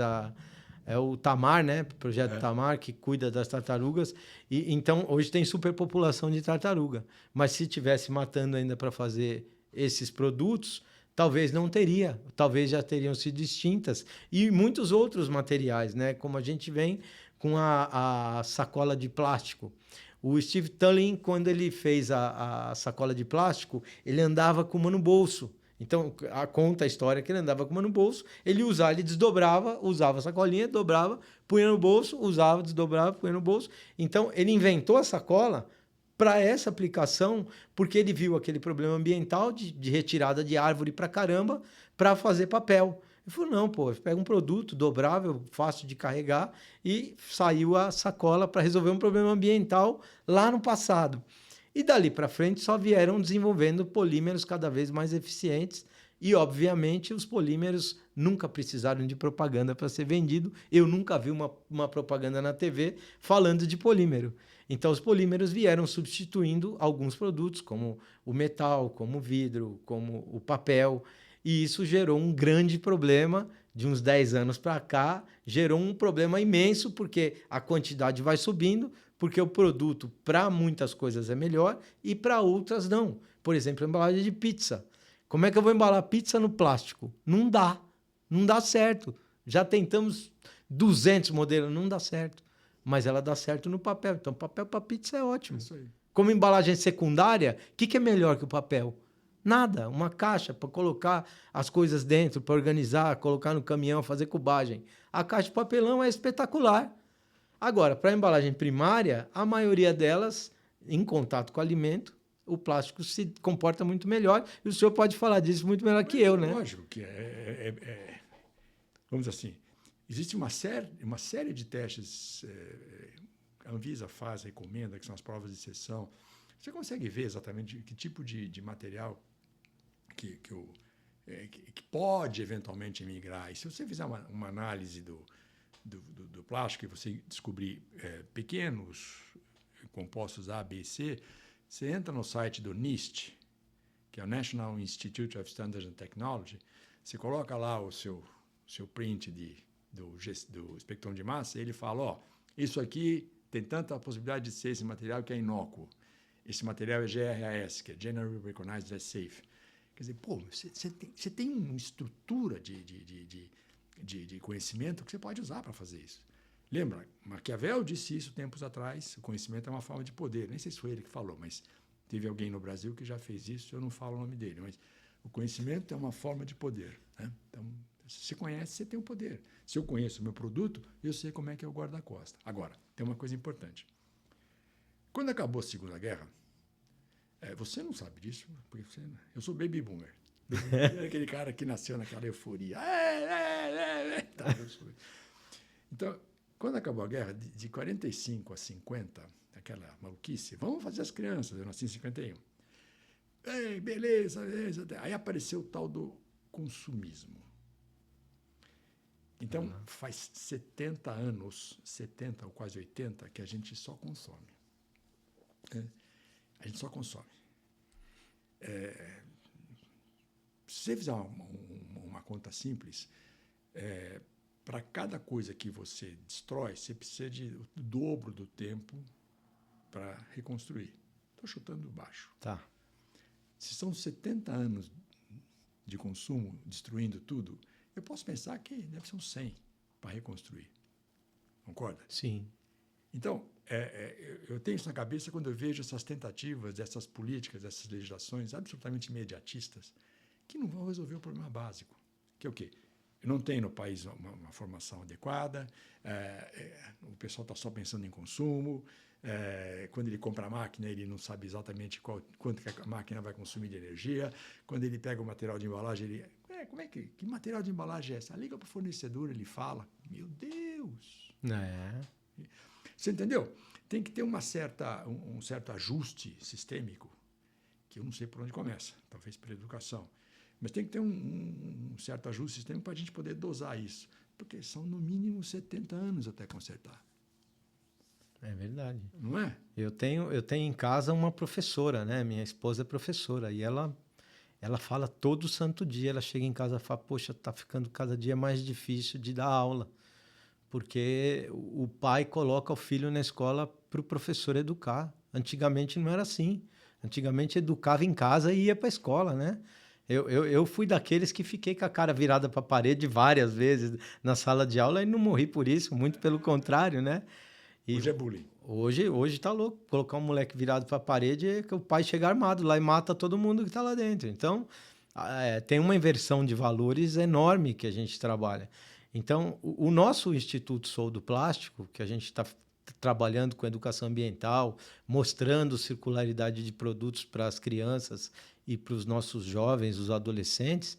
é o Tamar, né? O projeto Tamar, que cuida das tartarugas. E então, hoje tem superpopulação de tartaruga. Mas se tivesse matando ainda para fazer esses produtos, talvez não teria. Talvez já teriam sido extintas. E muitos outros materiais, né? Como a gente vem com a sacola de plástico. O Steve Tullin, quando ele fez a sacola de plástico, ele andava com uma no bolso. Então, conta a história que ele andava com uma no bolso, ele desdobrava, usava a sacolinha, dobrava, punha no bolso, usava, desdobrava, punha no bolso. Então, ele inventou a sacola para essa aplicação, porque ele viu aquele problema ambiental de retirada de árvore para caramba, para fazer papel. Ele falou, não, pô, pega um produto dobrável, fácil de carregar, e saiu a sacola para resolver um problema ambiental lá no passado. E dali para frente só vieram desenvolvendo polímeros cada vez mais eficientes e, obviamente, os polímeros nunca precisaram de propaganda para ser vendido. Eu nunca vi uma propaganda na TV falando de polímero. Então, os polímeros vieram substituindo alguns produtos, como o metal, como o vidro, como o papel. E isso gerou um grande problema. De uns 10 anos para cá, gerou um problema imenso, porque a quantidade vai subindo, porque o produto para muitas coisas é melhor e para outras não. Por exemplo, a embalagem de pizza. Como é que eu vou embalar pizza no plástico? Não dá. Não dá certo. Já tentamos 200 modelos, não dá certo. Mas ela dá certo no papel. Então, papel para pizza é ótimo. Isso aí. Como embalagem secundária, o que é melhor que o papel? Nada. Uma caixa para colocar as coisas dentro, para organizar, colocar no caminhão, fazer cubagem. A caixa de papelão é espetacular. Agora, para a embalagem primária, a maioria delas, em contato com o alimento, o plástico se comporta muito melhor. E o senhor pode falar disso muito melhor que eu, né? Lógico que vamos dizer assim, existe uma série de testes a Anvisa faz, recomenda, que são as provas de exceção. Você consegue ver exatamente que tipo de material que pode eventualmente migrar. E se você fizer uma análise do plástico e você descobrir pequenos compostos A, B e C, você entra no site do NIST, que é o National Institute of Standards and Technology, você coloca lá o seu print do espectrão de massa, e ele fala, isso aqui tem tanta possibilidade de ser esse material que é inócuo. Esse material é GRAS, que é Generally Recognized as Safe. Quer dizer, pô, você tem uma estrutura de de conhecimento que você pode usar para fazer isso. Lembra, Maquiavel disse isso tempos atrás, o conhecimento é uma forma de poder. Nem sei se foi ele que falou, mas teve alguém no Brasil que já fez isso, eu não falo o nome dele, mas o conhecimento é uma forma de poder, né? Então, se você conhece, você tem o poder. Se eu conheço o meu produto, eu sei como é que é o guarda-costas. Agora, tem uma coisa importante. Quando acabou a Segunda Guerra, você não sabe disso, porque eu sou baby boomer. Era aquele cara que nasceu naquela euforia. Então, quando acabou a guerra, de 45 a 50, aquela maluquice, vamos fazer as crianças, eu nasci em 51. Ei, beleza, beleza. Aí apareceu o tal do consumismo. Então, faz 70 anos, 70 ou quase 80, que a gente só consome. A gente só consome. Se você fizer uma conta simples, para cada coisa que você destrói, você precisa do dobro do tempo para reconstruir. Estou chutando baixo. Tá. Se são 70 anos de consumo, destruindo tudo, eu posso pensar que deve ser uns 100 para reconstruir. Concorda? Sim. Então, eu tenho isso na cabeça quando eu vejo essas tentativas, essas políticas, essas legislações absolutamente imediatistas, que não vão resolver o problema básico, que é o quê? Eu não tenho no país uma formação adequada, o pessoal está só pensando em consumo, quando ele compra a máquina, ele não sabe exatamente quanto que a máquina vai consumir de energia, quando ele pega o material de embalagem, ele... que material de embalagem é essa? Liga para o fornecedor, ele fala, meu Deus! Você entendeu? Tem que ter um certo ajuste sistêmico, que eu não sei por onde começa, talvez pela educação, mas tem que ter um certo ajuste sistêmico para a gente poder dosar isso, porque são no mínimo 70 anos até consertar. É verdade. Não é? Eu tenho em casa uma professora, né? Minha esposa é professora e ela fala todo santo dia. Ela chega em casa e fala, poxa, tá ficando cada dia mais difícil de dar aula, porque o pai coloca o filho na escola para o professor educar. Antigamente não era assim. Antigamente educava em casa e ia para a escola, né? Eu fui daqueles que fiquei com a cara virada para a parede várias vezes na sala de aula e não morri por isso, muito pelo contrário, né? E hoje é bullying. Hoje tá louco. Colocar um moleque virado para a parede é que o pai chega armado lá e mata todo mundo que está lá dentro. Então, tem uma inversão de valores enorme que a gente trabalha. Então, o nosso Instituto Sou do Plástico, que a gente está trabalhando com educação ambiental, mostrando circularidade de produtos para as crianças e para os nossos jovens, os adolescentes,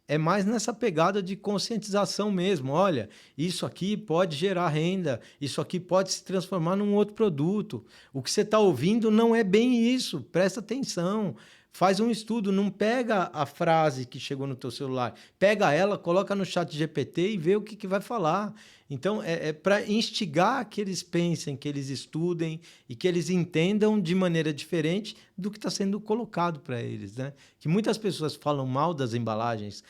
é mais nessa pegada de conscientização mesmo. Olha, isso aqui pode gerar renda, isso aqui pode se transformar num outro produto. O que você está ouvindo não é bem isso, presta atenção. Faz um estudo, não pega a frase que chegou no teu celular, pega ela, coloca no chat GPT e vê o que vai falar. Então, é para instigar que eles pensem, que eles estudem e que eles entendam de maneira diferente do que está sendo colocado para eles, né? Que muitas pessoas falam mal das embalagens.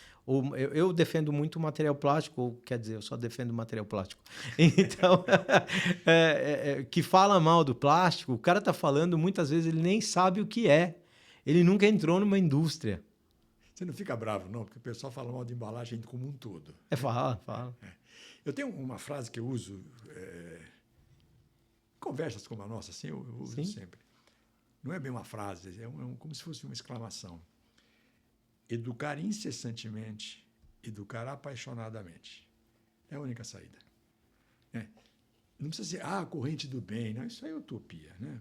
Eu defendo muito material plástico, ou quer dizer, eu só defendo material plástico. Então, que fala mal do plástico, o cara está falando, muitas vezes ele nem sabe o que é. Ele nunca entrou numa indústria. Você não fica bravo, não, porque o pessoal fala mal de embalagem como um todo. Fala. Eu tenho uma frase que eu uso em conversas como a nossa, assim, eu uso Sim. sempre. Não é bem uma frase, como se fosse uma exclamação. Educar incessantemente, educar apaixonadamente. É a única saída. Não precisa ser a corrente do bem, não, isso é utopia. Né?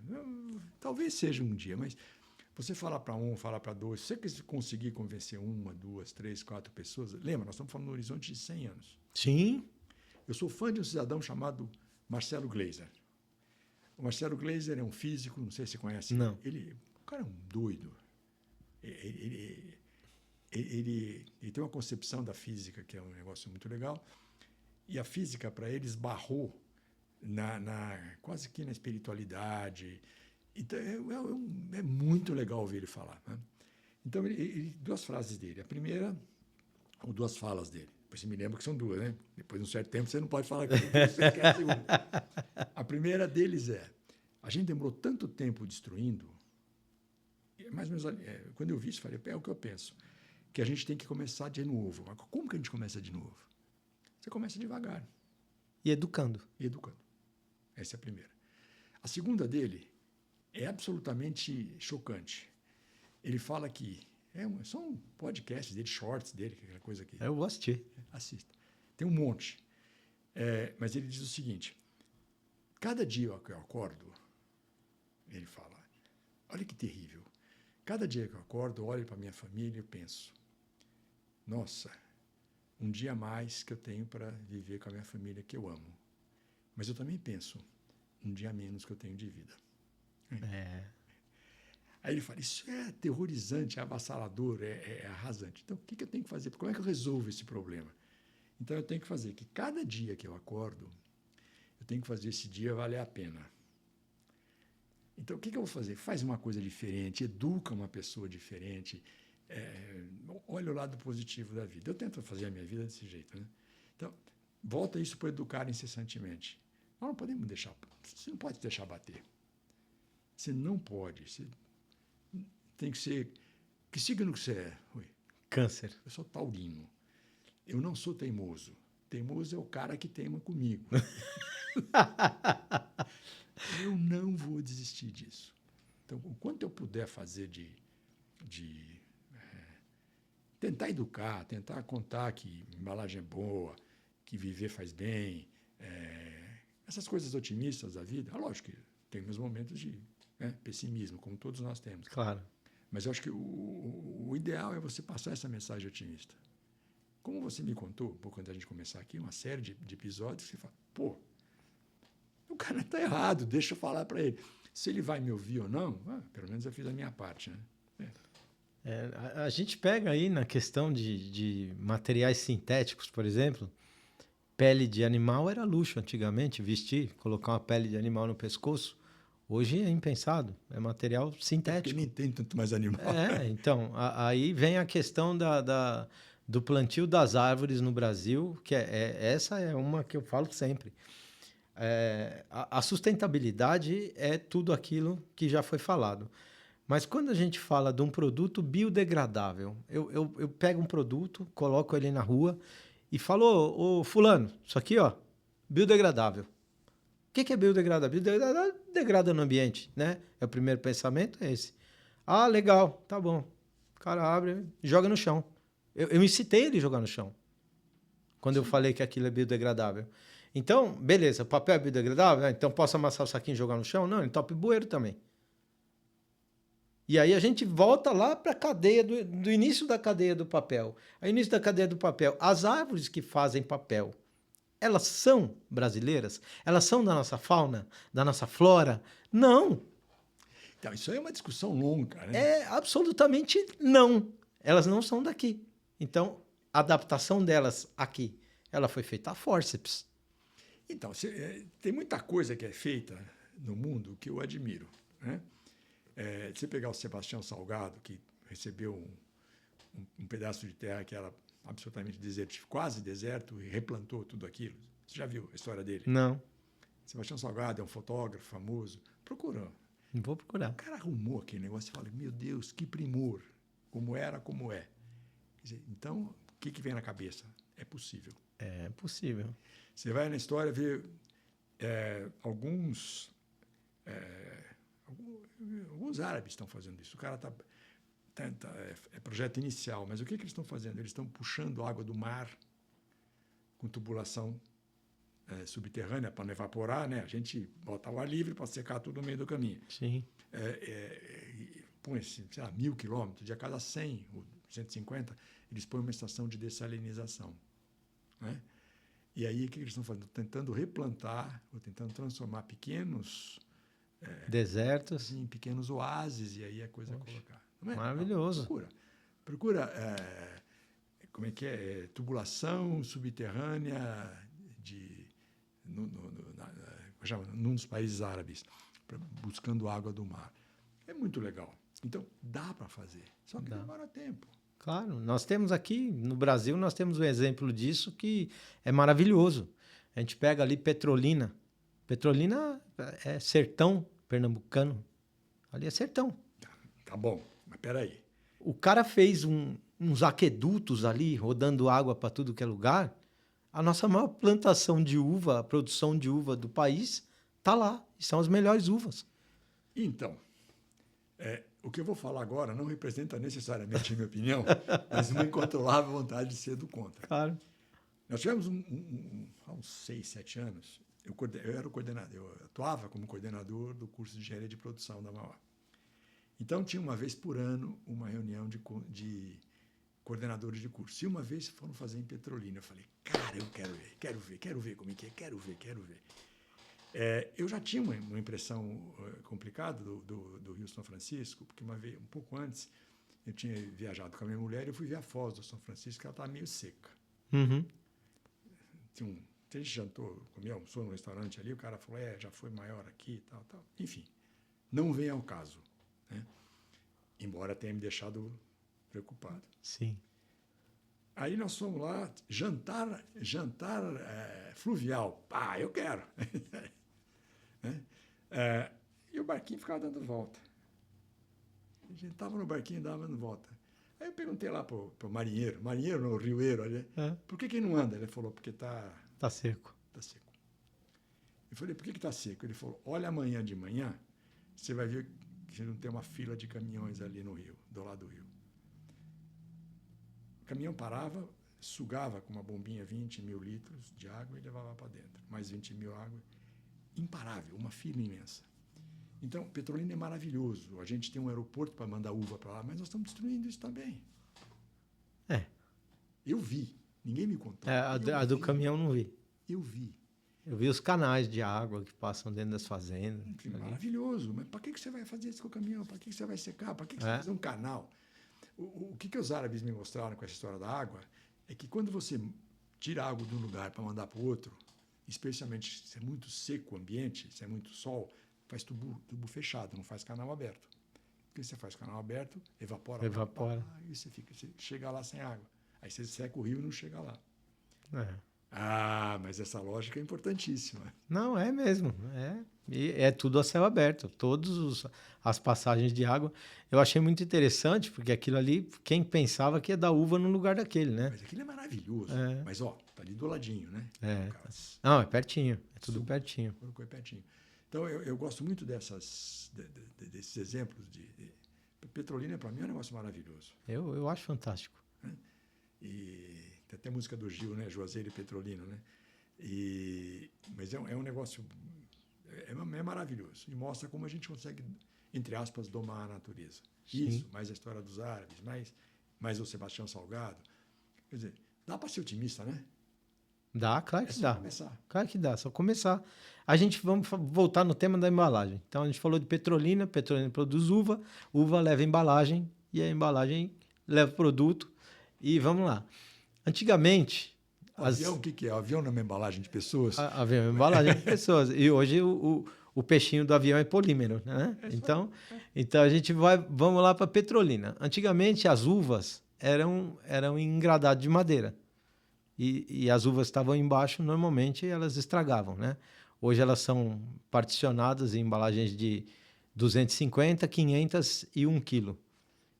Talvez seja um dia, mas você falar para um, falar para dois, se você conseguir convencer 1, 2, 3, 4 pessoas, lembra, nós estamos falando no horizonte de 100 anos. Sim. Eu sou fã de um cidadão chamado Marcelo Gleiser. O Marcelo Gleiser é um físico, não sei se você conhece. Não. O cara é um doido. Ele tem uma concepção da física que é um negócio muito legal, e a física, para ele, esbarrou quase que na espiritualidade. Então, é muito legal ouvir ele falar. Né? Então, duas frases dele. A primeira, ou duas falas dele. Depois você me lembra que são duas, né? Depois de um certo tempo, você não pode falar que você quer a segunda. A primeira deles a gente demorou tanto tempo destruindo, mais ou menos, quando eu vi isso, falei, é o que eu penso, que a gente tem que começar de novo. Mas como que a gente começa de novo? Você começa devagar E educando. e educando. Essa é a primeira. A segunda dele é absolutamente chocante. Ele fala que são podcasts dele, shorts dele, aquela coisa que Eu vou assistir. assista. Tem um monte. Mas ele diz o seguinte: cada dia que eu acordo, ele fala, olha que terrível. Cada dia que eu acordo, eu olho para minha família e penso, nossa, um dia a mais que eu tenho para viver com a minha família que eu amo. Mas eu também penso, um dia a menos que eu tenho de vida. Aí ele fala, isso é aterrorizante, é avassalador, é arrasante. Então, o que eu tenho que fazer? Como é que eu resolvo esse problema? Então, eu tenho que fazer que cada dia que eu acordo, eu tenho que fazer esse dia valer a pena. Então, o que eu vou fazer? Faz uma coisa diferente, educa uma pessoa diferente, olha o lado positivo da vida. Eu tento fazer a minha vida desse jeito, né? Então, volta isso para educar incessantemente. Nós não podemos deixar, você não pode deixar bater. Você não pode. Você tem que ser... Que signo que você é? Oi. Câncer. Eu sou taurino. Eu não sou teimoso. Teimoso é o cara que teima comigo. Eu não vou desistir disso. Então, o quanto eu puder fazer de tentar educar, tentar contar que embalagem é boa, que viver faz bem, essas coisas otimistas da vida, lógico que tem meus momentos de pessimismo, como todos nós temos. Claro. Mas eu acho que o ideal é você passar essa mensagem otimista. Como você me contou, um pouco antes da gente começar aqui, uma série de episódios que você fala, pô, o cara está errado, deixa eu falar para ele. Se ele vai me ouvir ou não, pelo menos eu fiz a minha parte, né? A gente pega aí na questão de materiais sintéticos, por exemplo, pele de animal era luxo antigamente, vestir, colocar uma pele de animal no pescoço. Hoje é impensado, é material sintético. Porque nem tem tanto mais animal. Então, aí vem a questão do plantio das árvores no Brasil, que essa é uma que eu falo sempre. A sustentabilidade é tudo aquilo que já foi falado. Mas quando a gente fala de um produto biodegradável, eu pego um produto, coloco ele na rua e falo, ô fulano, isso aqui, ó, biodegradável. O que é biodegradável? Biodegradável degrada no ambiente, né? É o primeiro pensamento, é esse. Ah, legal, tá bom. O cara abre e joga no chão. Eu incitei ele a jogar no chão, quando eu falei que aquilo é biodegradável. Então, beleza, papel é biodegradável? Então posso amassar o saquinho e jogar no chão? Não, ele entope bueiro também. E aí a gente volta lá para a cadeia do início da cadeia do papel. O início da cadeia do papel. As árvores que fazem papel, elas são brasileiras? Elas são da nossa fauna, da nossa flora? Não. Então, isso aí é uma discussão longa, né? Absolutamente não. Elas não são daqui. Então, a adaptação delas aqui, ela foi feita a fórceps. Então, tem muita coisa que é feita no mundo que eu admiro, né? Você pegar o Sebastião Salgado, que recebeu um pedaço de terra que era absolutamente deserto, quase deserto, e replantou tudo aquilo. Você já viu a história dele? Não. Sebastião Salgado é um fotógrafo famoso. Procurou. Vou procurar. O cara arrumou aquele negócio e fala, meu Deus, que primor. Como era, como é. Quer dizer, então, o que vem na cabeça? É possível. É possível. Você vai na história ver alguns árabes estão fazendo isso. O cara é projeto inicial, mas o que eles estão fazendo? Eles estão puxando água do mar com tubulação subterrânea para não evaporar, né? A gente bota o ar livre para secar tudo no meio do caminho. Sim. Põe-se, sei lá, 1.000 quilômetros, de a cada 100 ou 150, eles põem uma estação de dessalinização, né? E aí, o que eles estão fazendo? Tentando replantar, ou tentando transformar pequenos desertos em pequenos oásis, e aí a coisa colocar. Não é? Maravilhoso. Procura como é que é? Tubulação subterrânea num dos países árabes, buscando água do mar. É muito legal. Então, dá para fazer, só que demora tempo. Claro, nós temos aqui, no Brasil, nós temos um exemplo disso que é maravilhoso. A gente pega ali Petrolina. Petrolina é sertão pernambucano. Ali é sertão. Tá bom, mas peraí. O cara fez uns aquedutos ali, rodando água para tudo que é lugar. A nossa maior plantação de uva, a produção de uva do país, está lá. E são as melhores uvas. Então, o que eu vou falar agora não representa necessariamente a minha opinião, mas uma incontrolável vontade de ser do contra. Claro. Nós tivemos há uns 6, 7 anos, eu era o coordenador, eu atuava como coordenador do curso de engenharia de produção da Mauá. Então, tinha uma vez por ano uma reunião de coordenadores de curso. E uma vez foram fazer em Petrolina. Eu falei, cara, eu quero ver como é que é, quero ver. Eu já tinha uma impressão complicada do Rio São Francisco, porque uma vez, um pouco antes, eu tinha viajado com a minha mulher e eu fui ver a foz do São Francisco, que ela estava meio seca. Uhum. A gente jantou, comeu, almoçou no restaurante ali, o cara falou, já foi maior aqui, tal. Enfim, não vem ao caso, né? Embora tenha me deixado preocupado. Sim. Aí nós fomos lá, jantar fluvial. Eu quero. Né? E o barquinho ficava dando volta. A gente estava no barquinho, dava dando volta. Aí eu perguntei lá para o marinheiro no rioeiro, ali, por que não anda? Ele falou, porque está seco. Está seco. Eu falei, por que está seco? Ele falou, olha amanhã de manhã, você vai ver que não tem uma fila de caminhões ali no rio, do lado do rio. O caminhão parava, sugava com uma bombinha 20 mil litros de água e levava para dentro. Mais 20 mil água. Imparável, uma fila imensa. Então, Petrolina é maravilhoso. A gente tem um aeroporto para mandar uva para lá, mas nós estamos destruindo isso também. Eu vi. Ninguém me contou. A do caminhão não vi. Eu vi. Eu vi os canais de água que passam dentro das fazendas. Maravilhoso. Mas para que você vai fazer isso com o caminhão? Para que você vai secar? Para que você vai fazer um canal? O que os árabes me mostraram com essa história da água é que quando você tira água de um lugar para mandar para o outro, especialmente se é muito seco o ambiente, se é muito sol, faz tubo fechado, não faz canal aberto. Porque você faz canal aberto, evapora. E você chega lá sem água. Aí você seca o rio e não chega lá. Mas essa lógica é importantíssima. Não, é mesmo. E é tudo a céu aberto. Todas as passagens de água. Eu achei muito interessante, porque aquilo ali, quem pensava que ia dar uva no lugar daquele, né? Mas aquilo é maravilhoso. Mas, tá ali do ladinho, né? Não, é pertinho. É tudo pertinho. É pertinho. Então, eu gosto muito desses exemplos. Petrolina, para mim, é um negócio maravilhoso. Eu acho fantástico. E tem até música do Gil, né? Juazeiro e Petrolina, né? Mas é um negócio... É maravilhoso. E mostra como a gente consegue, entre aspas, domar a natureza. Sim. Isso, mais a história dos árabes, mais o Sebastião Salgado. Quer dizer, dá para ser otimista, né? Dá, claro que dá. Começar. Claro que dá, só começar. Vamos voltar no tema da embalagem. Então, a gente falou de Petrolina produz uva, uva leva embalagem, e a embalagem leva produto. E vamos lá. Antigamente... Avião, o que é? Avião não é uma embalagem de pessoas? Avião é uma embalagem de pessoas. E hoje o peixinho do avião é polímero, né? Então a gente vamos lá para Petrolina. Antigamente, as uvas eram em engradado de madeira. E as uvas estavam embaixo, normalmente elas estragavam, né? Hoje elas são particionadas em embalagens de 250, 500 e 1 quilo.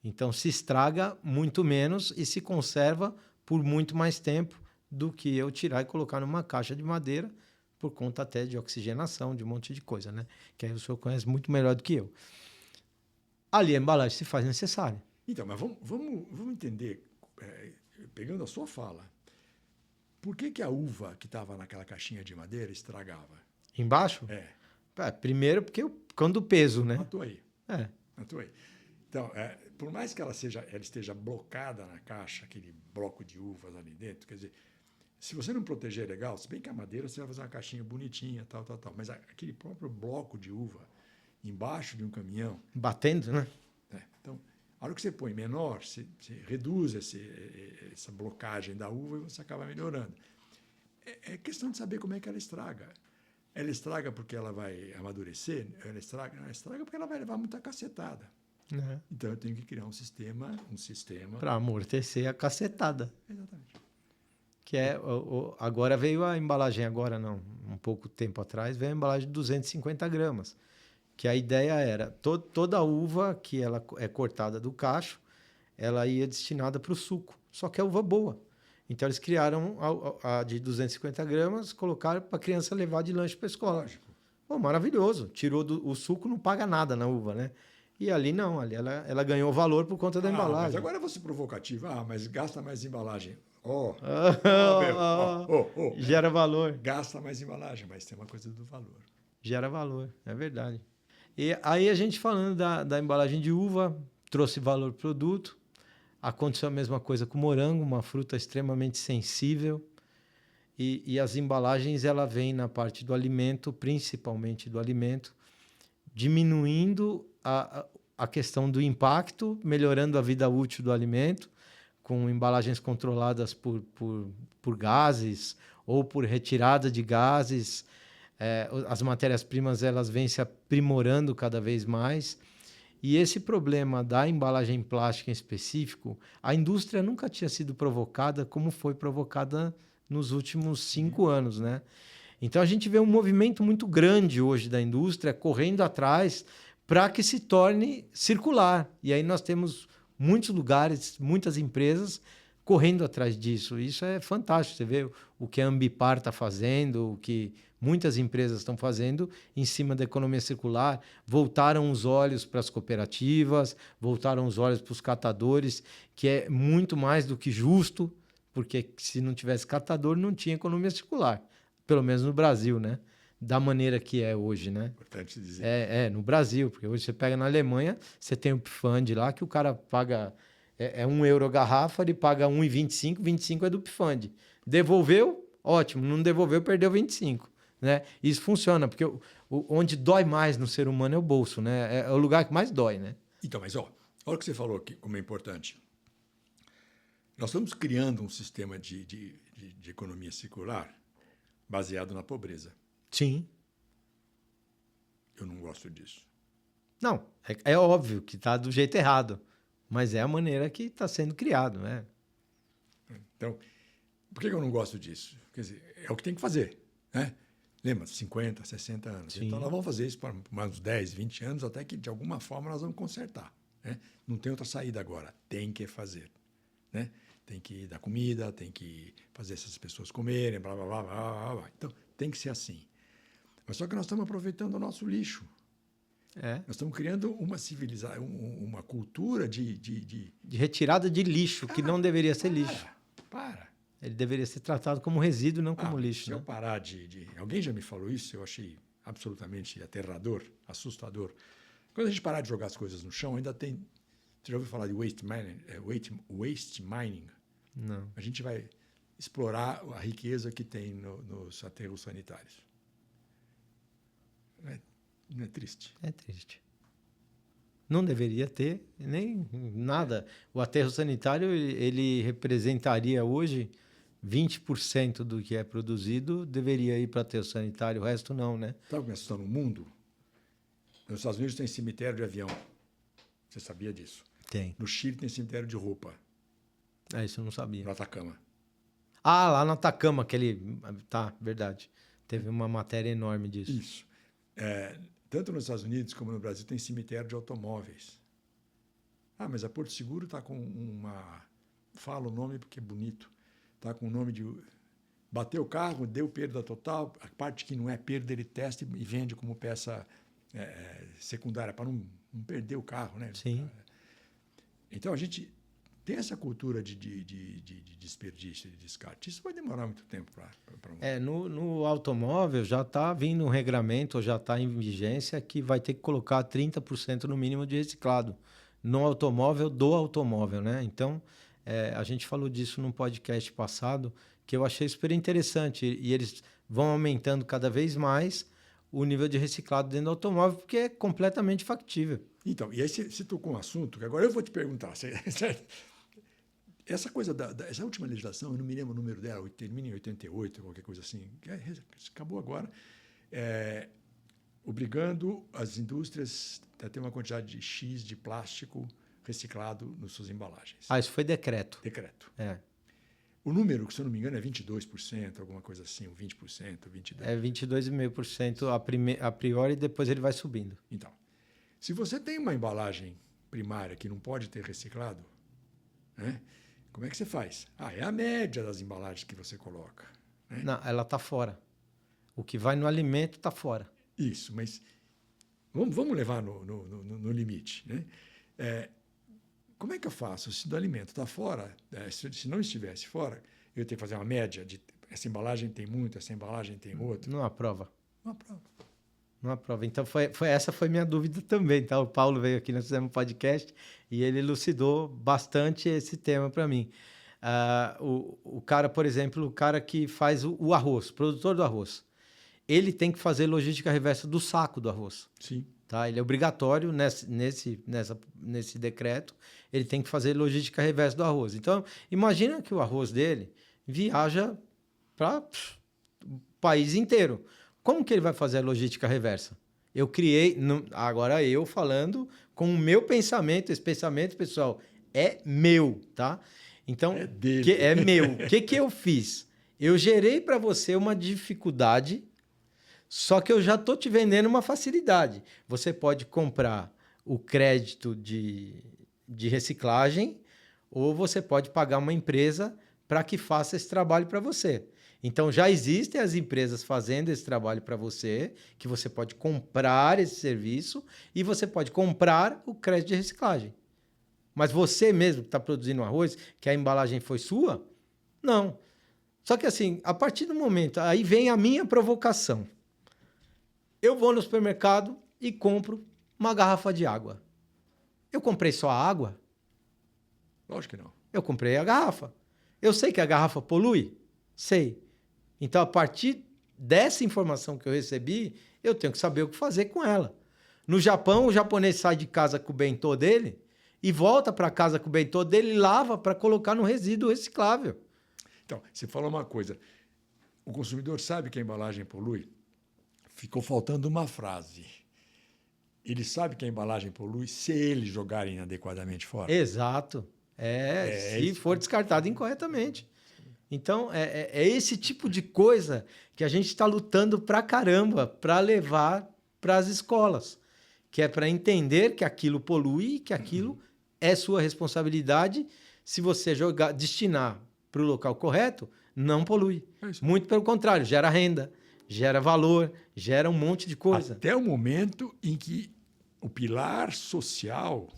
Então, se estraga muito menos e se conserva por muito mais tempo do que eu tirar e colocar numa caixa de madeira, por conta até de oxigenação, de um monte de coisa, né? Que aí o senhor conhece muito melhor do que eu. Ali a embalagem se faz necessária. Então, mas vamos entender, pegando a sua fala, por que a uva que estava naquela caixinha de madeira estragava? Embaixo? Primeiro porque quando o peso, né? Matou aí. Então, por mais que ela esteja blocada na caixa, aquele bloco de uvas ali dentro, quer dizer, se você não proteger legal, se bem que a madeira você vai fazer uma caixinha bonitinha, tal, mas aquele próprio bloco de uva embaixo de um caminhão... Batendo, né? Então, a hora que você põe menor, você reduz essa blocagem da uva e você acaba melhorando. É questão de saber como é que ela estraga. Ela estraga porque ela vai amadurecer? Ela estraga porque ela vai levar muita cacetada. Então, eu tenho que criar um sistema... Para amortecer a cacetada. Exatamente. Que agora veio a embalagem, um pouco tempo atrás, veio a embalagem de 250 gramas. Que a ideia era, toda a uva que ela é cortada do cacho, ela ia destinada para o suco. Só que é uva boa. Então, eles criaram a de 250 gramas, colocaram para a criança levar de lanche para a escola. Lógico. Pô, maravilhoso. Tirou o suco, não paga nada na uva, né? E ali não, ali ela ganhou valor por conta da Mas embalagem. agora eu vou ser provocativo. Mas gasta mais embalagem. Gera valor. Gasta mais embalagem, mas tem uma coisa do valor. Gera valor, é verdade. E aí a gente falando da embalagem de uva, trouxe valor pro produto. Aconteceu a mesma coisa com o morango, uma fruta extremamente sensível. E as embalagens, ela vem na parte do alimento, principalmente do alimento, diminuindo a questão do impacto, melhorando a vida útil do alimento, com embalagens controladas por gases ou por retirada de gases. As matérias-primas elas vêm se aprimorando cada vez mais. E esse problema da embalagem plástica em específico, a indústria nunca tinha sido provocada como foi provocada nos últimos 5 anos, né? Então a gente vê um movimento muito grande hoje da indústria correndo atrás para que se torne circular. E aí nós temos muitos lugares, muitas empresas correndo atrás disso. Isso é fantástico. Você vê o que a Ambipar está fazendo, o que muitas empresas estão fazendo em cima da economia circular. Voltaram os olhos para as cooperativas, voltaram os olhos para os catadores, que é muito mais do que justo, porque se não tivesse catador, não tinha economia circular. Pelo menos no Brasil, né? Da maneira que é hoje, né? Importante dizer. No Brasil, porque hoje você pega na Alemanha, você tem o Pfand lá, que o cara paga... É €1 a garrafa, ele paga 1,25, 25 é do Pfand. Devolveu, ótimo. Não devolveu, perdeu 25. Né? Isso funciona, porque onde dói mais no ser humano é o bolso, né? É o lugar que mais dói, né? Então, mas olha o que você falou aqui, como é importante. Nós estamos criando um sistema de economia circular baseado na pobreza. Sim. Eu não gosto disso. Não, é óbvio que está do jeito errado, mas é a maneira que está sendo criado, né? Então, por que eu não gosto disso? Quer dizer, é o que tem que fazer, né? Lembra, 50, 60 anos. Sim. Então, nós vamos fazer isso por mais uns 10, 20 anos, até que, de alguma forma, nós vamos consertar. Né? Não tem outra saída agora. Tem que fazer. Né? Tem que dar comida, tem que fazer essas pessoas comerem, blá, blá, blá, blá, blá. Então, tem que ser assim. Mas só que nós estamos aproveitando o nosso lixo. Nós estamos criando uma civilização, uma cultura de retirada de lixo, que não deveria ser lixo. Para. Ele deveria ser tratado como resíduo, não como lixo. Se eu parar Alguém já me falou isso, eu achei absolutamente aterrador, assustador. Quando a gente parar de jogar as coisas no chão, ainda tem... Você já ouviu falar de waste mining? Não. A gente vai explorar a riqueza que tem nos aterros sanitários. Não é triste? É triste. Não deveria ter nem nada. O aterro sanitário, ele representaria hoje 20% do que é produzido, deveria ir para aterro sanitário, o resto não, né? Sabe como é que está no mundo? Nos Estados Unidos tem cemitério de avião. Você sabia disso? Tem. No Chile tem cemitério de roupa. Isso eu não sabia. No Atacama. Lá no Atacama, aquele... Tá, verdade. Teve uma matéria enorme disso. Isso. Tanto nos Estados Unidos como no Brasil tem cemitério de automóveis. Mas a Porto Seguro está com uma... Fala o nome porque é bonito. Está com o nome de... Bateu o carro, deu perda total. A parte que não é perda, ele testa e vende como peça secundária, para não perder o carro, né? Sim. Então, a gente tem essa cultura de desperdício, de descarte. Isso vai demorar muito tempo para... No automóvel já está vindo um regramento, já está em vigência, que vai ter que colocar 30% no mínimo de reciclado no automóvel do automóvel, né? Então, a gente falou disso num podcast passado, que eu achei super interessante. E eles vão aumentando cada vez mais o nível de reciclado dentro do automóvel, porque é completamente factível. Então, e aí você tocou um assunto que agora eu vou te perguntar, certo? Essa coisa essa última legislação, eu não me lembro o número dela, termina em 88, qualquer coisa assim, acabou agora, obrigando as indústrias a ter uma quantidade de X de plástico reciclado nas suas embalagens. Isso foi decreto. Decreto. O número, se eu não me engano, é 22%, alguma coisa assim, ou 20%, 22%. É 22,5% a priori, e depois ele vai subindo. Então, se você tem uma embalagem primária que não pode ter reciclado, né? Como é que você faz? É a média das embalagens que você coloca. Né? Não, ela está fora. O que vai no alimento está fora. Isso, mas vamos levar no limite. Né? Como é que eu faço? Se do alimento está fora, se não estivesse fora, eu tenho que fazer uma média de essa embalagem tem muito, essa embalagem tem outro. Não aprova. Não aprova. Não aprova. Então, essa foi minha dúvida também. Tá? O Paulo veio aqui, nós fizemos um podcast e ele elucidou bastante esse tema para mim. O cara, por exemplo, o cara que faz o arroz, produtor do arroz, ele tem que fazer logística reversa do saco do arroz. Sim. Tá? Ele é obrigatório nesse decreto, ele tem que fazer logística reversa do arroz. Então, imagina que o arroz dele viaja para o país inteiro. Como que ele vai fazer a logística reversa? Eu criei, agora eu falando com o meu pensamento, esse pensamento, pessoal, é meu, tá? Então, é dele. É meu. O que eu fiz? Eu gerei para você uma dificuldade, só que eu já estou te vendendo uma facilidade. Você pode comprar o crédito de reciclagem ou você pode pagar uma empresa para que faça esse trabalho para você. Então, já existem as empresas fazendo esse trabalho para você, que você pode comprar esse serviço e você pode comprar o crédito de reciclagem. Mas você mesmo que está produzindo arroz, que a embalagem foi sua? Não. Só que assim, a partir do momento, aí vem a minha provocação. Eu vou no supermercado e compro uma garrafa de água. Eu comprei só a água? Lógico que não. Eu comprei a garrafa. Eu sei que a garrafa polui? Sei. Então, a partir dessa informação que eu recebi, eu tenho que saber o que fazer com ela. No Japão, o japonês sai de casa com o bentô dele e volta para casa com o bentô dele e lava para colocar no resíduo reciclável. Então, você falou uma coisa. O consumidor sabe que a embalagem polui? Ficou faltando uma frase. Ele sabe que a embalagem polui se eles jogarem inadequadamente fora. Exato. Se for descartado incorretamente. Então, é esse tipo de coisa que a gente está lutando pra caramba para levar para as escolas, que é para entender que aquilo polui e que aquilo é sua responsabilidade. Se você destinar para o local correto, não polui. Muito pelo contrário, gera renda, gera valor, gera um monte de coisa. Até o momento em que o pilar social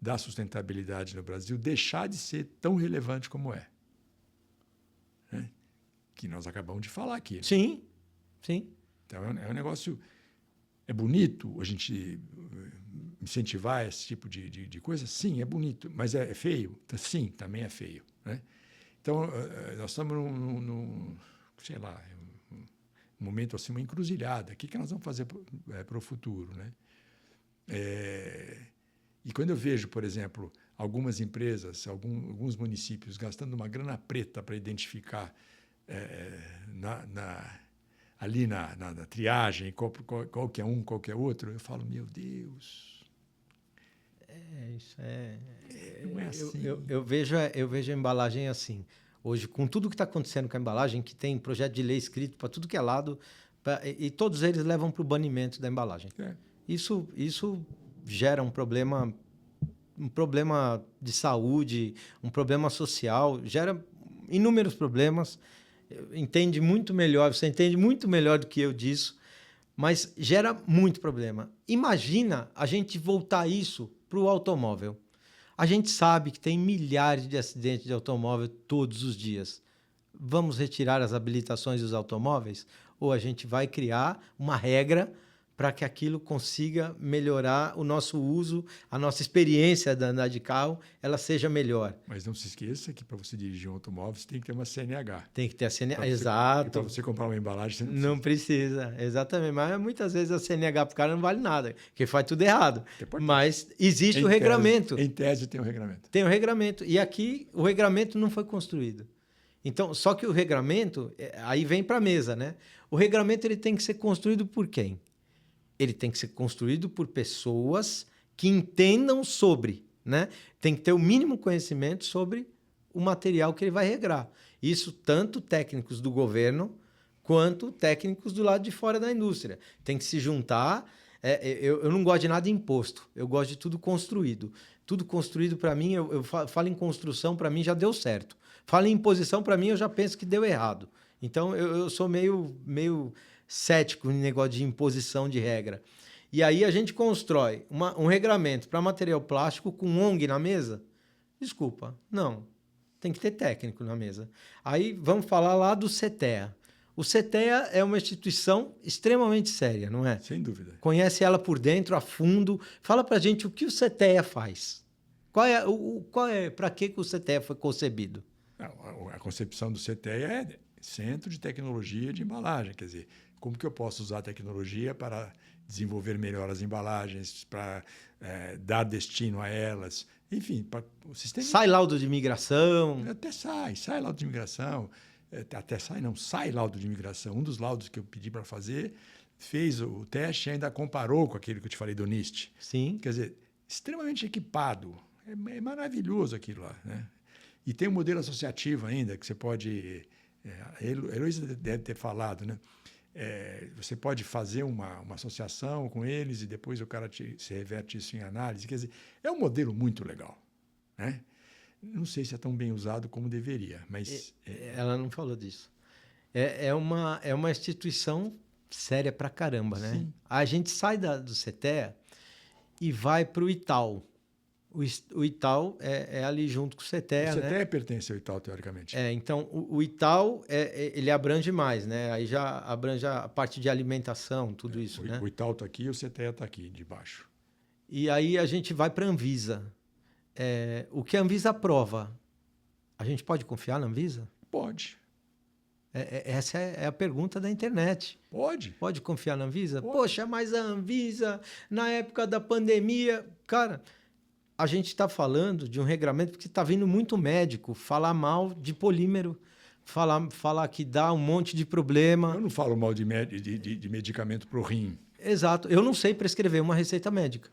da sustentabilidade no Brasil deixar de ser tão relevante como é. Né? Que nós acabamos de falar aqui. Sim, sim. Então, é um negócio... É bonito a gente incentivar esse tipo de coisa? Sim, é bonito. Mas é feio? Sim, também é feio. Né? Então, nós estamos sei lá, um momento assim, uma encruzilhada. O que nós vamos fazer para o futuro? Né? E quando eu vejo, por exemplo, algumas empresas, alguns municípios gastando uma grana preta para identificar ali na triagem qual que é um, qual que é outro, eu falo, meu Deus. Não é assim. Eu vejo a embalagem assim. Hoje, com tudo que está acontecendo com a embalagem, que tem projeto de lei escrito para tudo que é lado, e todos eles levam para o banimento da embalagem. Isso gera um problema de saúde, um problema social, gera inúmeros problemas. Você entende muito melhor do que eu disso, mas gera muito problema. Imagina a gente voltar isso para o automóvel. A gente sabe que tem milhares de acidentes de automóvel todos os dias. Vamos retirar as habilitações dos automóveis? Ou a gente vai criar uma regra para que aquilo consiga melhorar o nosso uso, a nossa experiência de andar de carro, ela seja melhor. Mas não se esqueça que para você dirigir um automóvel, você tem que ter uma CNH. Tem que ter a CNH, exato. Para você comprar uma embalagem, você não precisa. Exatamente. Mas muitas vezes a CNH para o cara não vale nada, porque faz tudo errado. Mas existe o regramento. Em tese tem um regramento. Tem o regramento. E aqui o regramento não foi construído. Então, só que o regramento, aí vem para a mesa, né? O regramento ele tem que ser construído por quem? Ele tem que ser construído por pessoas que entendam sobre, né? Tem que ter o mínimo conhecimento sobre o material que ele vai regrar. Isso tanto técnicos do governo quanto técnicos do lado de fora da indústria. Tem que se juntar. Eu não gosto de nada imposto, eu gosto de tudo construído. Tudo construído para mim, eu falo em construção, para mim já deu certo. Falo em imposição, para mim eu já penso que deu errado. Então eu sou meio cético em negócio de imposição de regra. E aí a gente constrói um regramento para material plástico com ONG na mesa? Desculpa, não. Tem que ter técnico na mesa. Aí vamos falar lá do CETEA. O CETEA é uma instituição extremamente séria, não é? Sem dúvida. Conhece ela por dentro, a fundo. Fala para a gente o que o CETEA faz. Para que o CETEA foi concebido? A concepção do CETEA é Centro de Tecnologia de Embalagem. Quer dizer, como que eu posso usar a tecnologia para desenvolver melhor as embalagens, para dar destino a elas, enfim, para o sistema... Sai laudo de imigração. Até sai laudo de imigração. Sai laudo de imigração. Um dos laudos que eu pedi para fazer, fez o teste e ainda comparou com aquele que eu te falei do NIST. Sim. Quer dizer, extremamente equipado. É maravilhoso aquilo lá, né? E tem um modelo associativo ainda, que você pode... a Heloísa deve ter falado, né? Você pode fazer uma associação com eles e depois o cara se reverte isso em análise. Quer dizer, é um modelo muito legal, né? Não sei se é tão bem usado como deveria, mas... Ela não falou disso. É uma instituição séria pra caramba, né? Sim. A gente sai do CETEA e vai para o Itaú. O Itaú é ali junto com o CETEA, O CETEA né? pertence ao Itaú, teoricamente. Então, o Itaú, ele abrange mais, né? Aí já abrange a parte de alimentação, tudo isso, né? O Itaú está aqui e o CETEA está aqui, de baixo. E aí a gente vai para a Anvisa. O que a Anvisa aprova, a gente pode confiar na Anvisa? Pode. Essa é a pergunta da internet. Pode. Pode confiar na Anvisa? Pode. Poxa, mas a Anvisa, na época da pandemia... Cara, a gente está falando de um regramento porque está vindo muito médico falar mal de polímero, falar que dá um monte de problema. Eu não falo mal de medicamento para o rim. Exato. Eu não sei prescrever uma receita médica.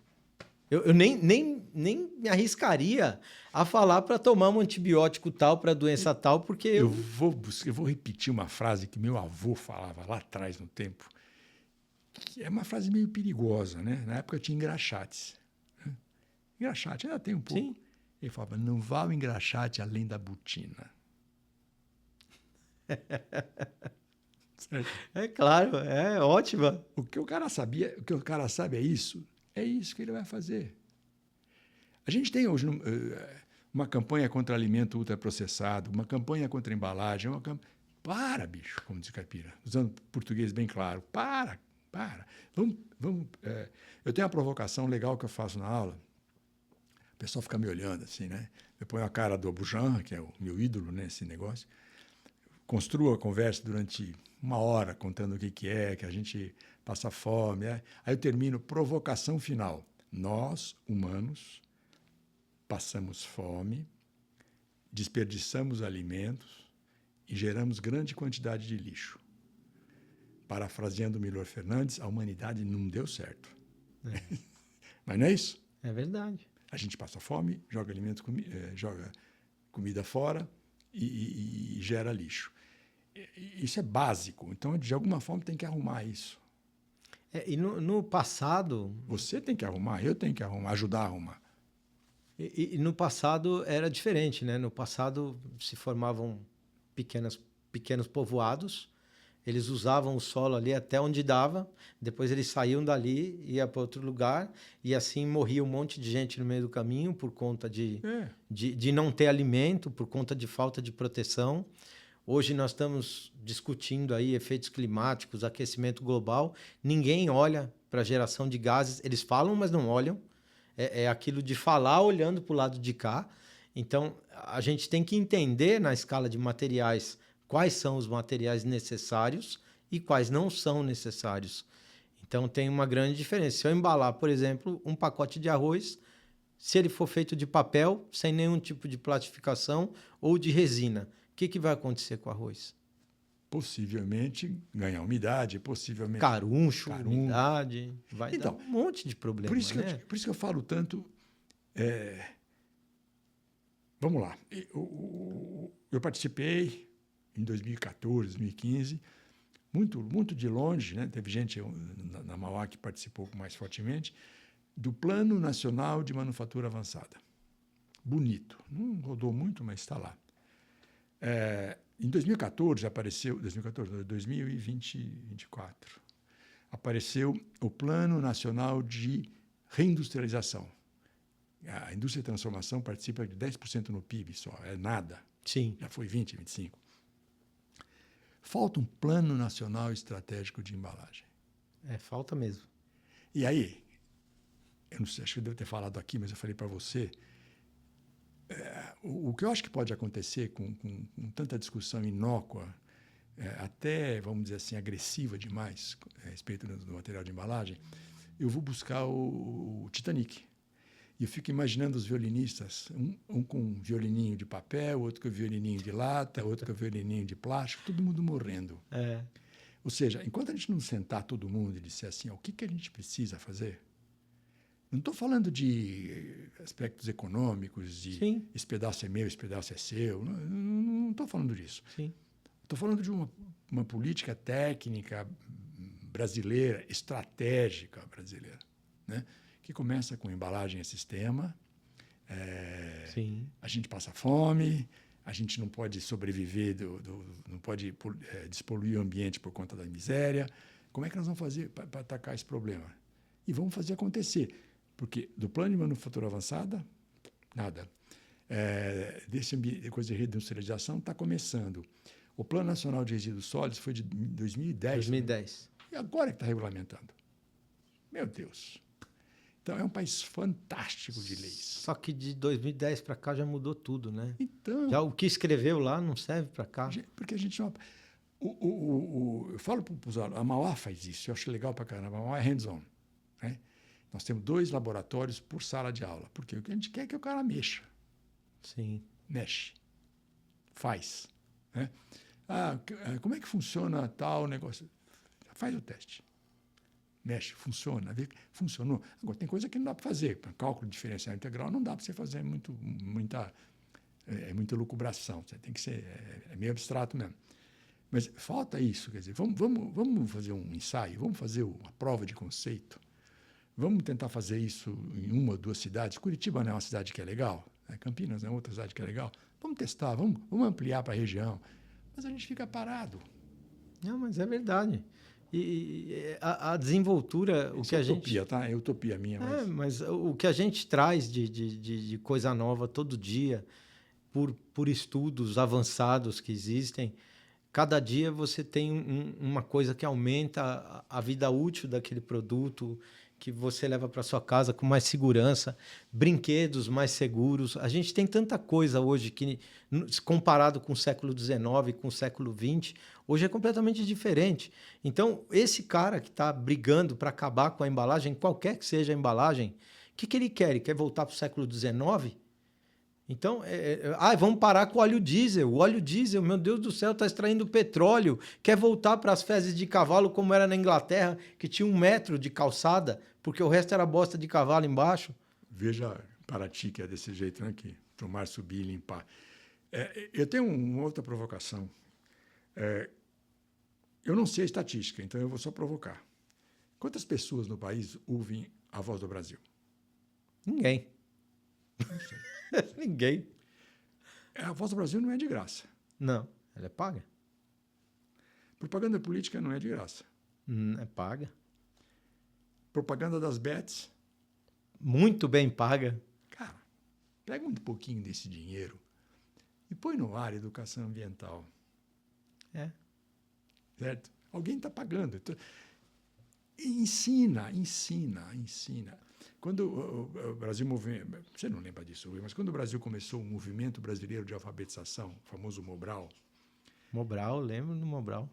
Eu nem me arriscaria a falar para tomar um antibiótico tal, para doença tal, porque eu vou repetir uma frase que meu avô falava lá atrás, no tempo, que é uma frase meio perigosa, né? Na época tinha engraxates. Engraxate, ainda tem um pouco. Sim. Ele falava, não vá ao engraxate além da botina. É claro, é ótima. O que o cara sabia, o que o cara sabe é isso que ele vai fazer. A gente tem hoje uma campanha contra alimento ultraprocessado, uma campanha contra embalagem, Para, bicho, como diz Caipira, usando português bem claro. Para. Vamos, eu tenho uma provocação legal que eu faço na aula. O pessoal fica me olhando assim, né? Eu ponho a cara do Abujamra, que é o meu ídolo nesse negócio, construo a conversa durante 1 hora, contando o que é, que a gente passa fome. Aí eu termino, provocação final. Nós, humanos, passamos fome, desperdiçamos alimentos e geramos grande quantidade de lixo. Parafraseando Milor Fernandes, a humanidade não deu certo. Mas não é isso? É verdade. A gente passa fome, joga joga comida fora e gera lixo. Isso é básico. Então, de alguma forma, tem que arrumar isso. E no passado... Você tem que arrumar, eu tenho que arrumar, ajudar a arrumar. E no passado era diferente, né? No passado se formavam pequenos povoados, eles usavam o solo ali até onde dava, depois eles saíam dali, ia para outro lugar, e assim morria um monte de gente no meio do caminho por conta de não ter alimento, por conta de falta de proteção. Hoje nós estamos discutindo aí efeitos climáticos, aquecimento global, ninguém olha para a geração de gases, eles falam, mas não olham, é aquilo de falar olhando para o lado de cá. Então, a gente tem que entender na escala de materiais quais são os materiais necessários e quais não são necessários. Então, tem uma grande diferença. Se eu embalar, por exemplo, um pacote de arroz, se ele for feito de papel, sem nenhum tipo de plastificação ou de resina, o que vai acontecer com o arroz? Possivelmente ganhar umidade, possivelmente... Caruncho, umidade, vai então, dar um monte de problema, por isso né? que eu falo tanto... Vamos lá. Eu participei em 2014, 2015, muito de longe, né? Teve gente na Mauá que participou mais fortemente, do Plano Nacional de Manufatura Avançada. bonito. Não rodou muito, mas está lá. Em 2014, 2024, apareceu o Plano Nacional de Reindustrialização. A indústria de transformação participa de 10% no PIB só, é nada. Sim. Já foi 20, 25. Falta um Plano Nacional Estratégico de Embalagem. Falta mesmo. E aí, eu não sei, acho que eu devo ter falado aqui, mas eu falei para você, o que eu acho que pode acontecer com tanta discussão inócua, até, vamos dizer assim, agressiva demais a respeito do material de embalagem, eu vou buscar o Titanic. E eu fico imaginando os violinistas, um com um violininho de papel, outro com um violininho de lata, outro com um violininho de plástico, todo mundo morrendo. Ou seja, enquanto a gente não sentar todo mundo e disser assim, o que a gente precisa fazer? Não estou falando de aspectos econômicos, de Sim. esse pedaço é meu, esse pedaço é seu. Não estou falando disso. Estou falando de uma política técnica brasileira, estratégica brasileira, né? Que começa com embalagem e sistema. A gente passa fome, a gente não pode sobreviver, não pode despoluir o ambiente por conta da miséria. Como é que nós vamos fazer para atacar esse problema? E vamos fazer acontecer. Porque do plano de manufatura avançada, nada. Desse ambiente, coisa de reindustrialização, está começando. O Plano Nacional de Resíduos Sólidos foi de 2010. 2010. E agora que está regulamentando. Meu Deus. Então, é um país fantástico de leis. Só que de 2010 para cá já mudou tudo, né? Então, já o que escreveu lá não serve para cá. Porque a gente não... eu falo para os alunos, a Mauá faz isso, eu acho legal para caramba. A Mauá é hands-on. Né? Nós temos 2 laboratórios por sala de aula, porque o que a gente quer é que o cara mexa. Sim. Mexe. Faz. Né? Como é que funciona tal negócio? Faz o teste. Mexe, funciona. Funcionou. Agora, tem coisa que não dá para fazer. Para cálculo diferencial integral, não dá para você fazer muita lucubração. Você tem que ser... É meio abstrato mesmo. Mas falta isso. Quer dizer, vamos fazer um ensaio, vamos fazer uma prova de conceito. Vamos tentar fazer isso em 1 ou 2 cidades. Curitiba não é uma cidade que é legal. Campinas é outra cidade que é legal. Vamos testar, vamos ampliar para a região. Mas a gente fica parado. Não, mas é verdade. E a desenvoltura... Isso é utopia, tá? É utopia minha. Mas o que a gente traz de coisa nova todo dia, por estudos avançados que existem, cada dia você tem uma coisa que aumenta a vida útil daquele produto, que você leva para sua casa com mais segurança, brinquedos mais seguros. A gente tem tanta coisa hoje que, comparado com o século XIX, com o século XX, hoje é completamente diferente. Então, esse cara que está brigando para acabar com a embalagem, qualquer que seja a embalagem, o que ele quer? Ele quer voltar para o século XIX? Então, vamos parar com o óleo diesel. O óleo diesel, meu Deus do céu, está extraindo petróleo. Quer voltar para as fezes de cavalo, como era na Inglaterra, que tinha 1 metro de calçada, porque o resto era bosta de cavalo embaixo. Veja Paraty, que é desse jeito, né? Que o mar subir e limpar. Eu tenho uma outra provocação. Eu não sei a estatística, então eu vou só provocar. Quantas pessoas no país ouvem a Voz do Brasil? Ninguém. Não sei. Ninguém. A Voz do Brasil não é de graça. Não, ela é paga. Propaganda política não é de graça. É paga. Propaganda das bets. Muito bem paga. Cara, pega um pouquinho desse dinheiro e põe no ar educação ambiental. Certo? Alguém está pagando. Então, ensina. Quando o Brasil você não lembra disso, mas quando o Brasil começou o movimento brasileiro de alfabetização, o famoso Mobral. Mobral, lembro do Mobral.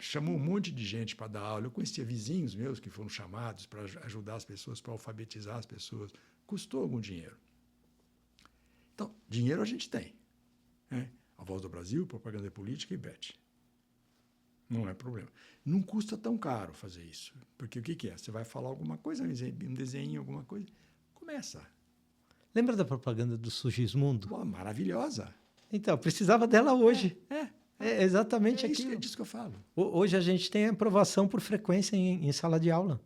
Chamou um monte de gente para dar aula. Eu conhecia vizinhos meus que foram chamados para ajudar as pessoas, para alfabetizar as pessoas. Custou algum dinheiro. Então, dinheiro a gente tem. Né? A Voz do Brasil, propaganda política e bet. Não é problema. Não custa tão caro fazer isso. Porque o que é? Você vai falar alguma coisa, um desenho, alguma coisa, começa. Lembra da propaganda do Sugismundo? Pô, maravilhosa. Então, precisava dela hoje. É exatamente aquilo. É disso que eu falo. Hoje a gente tem aprovação por frequência em sala de aula.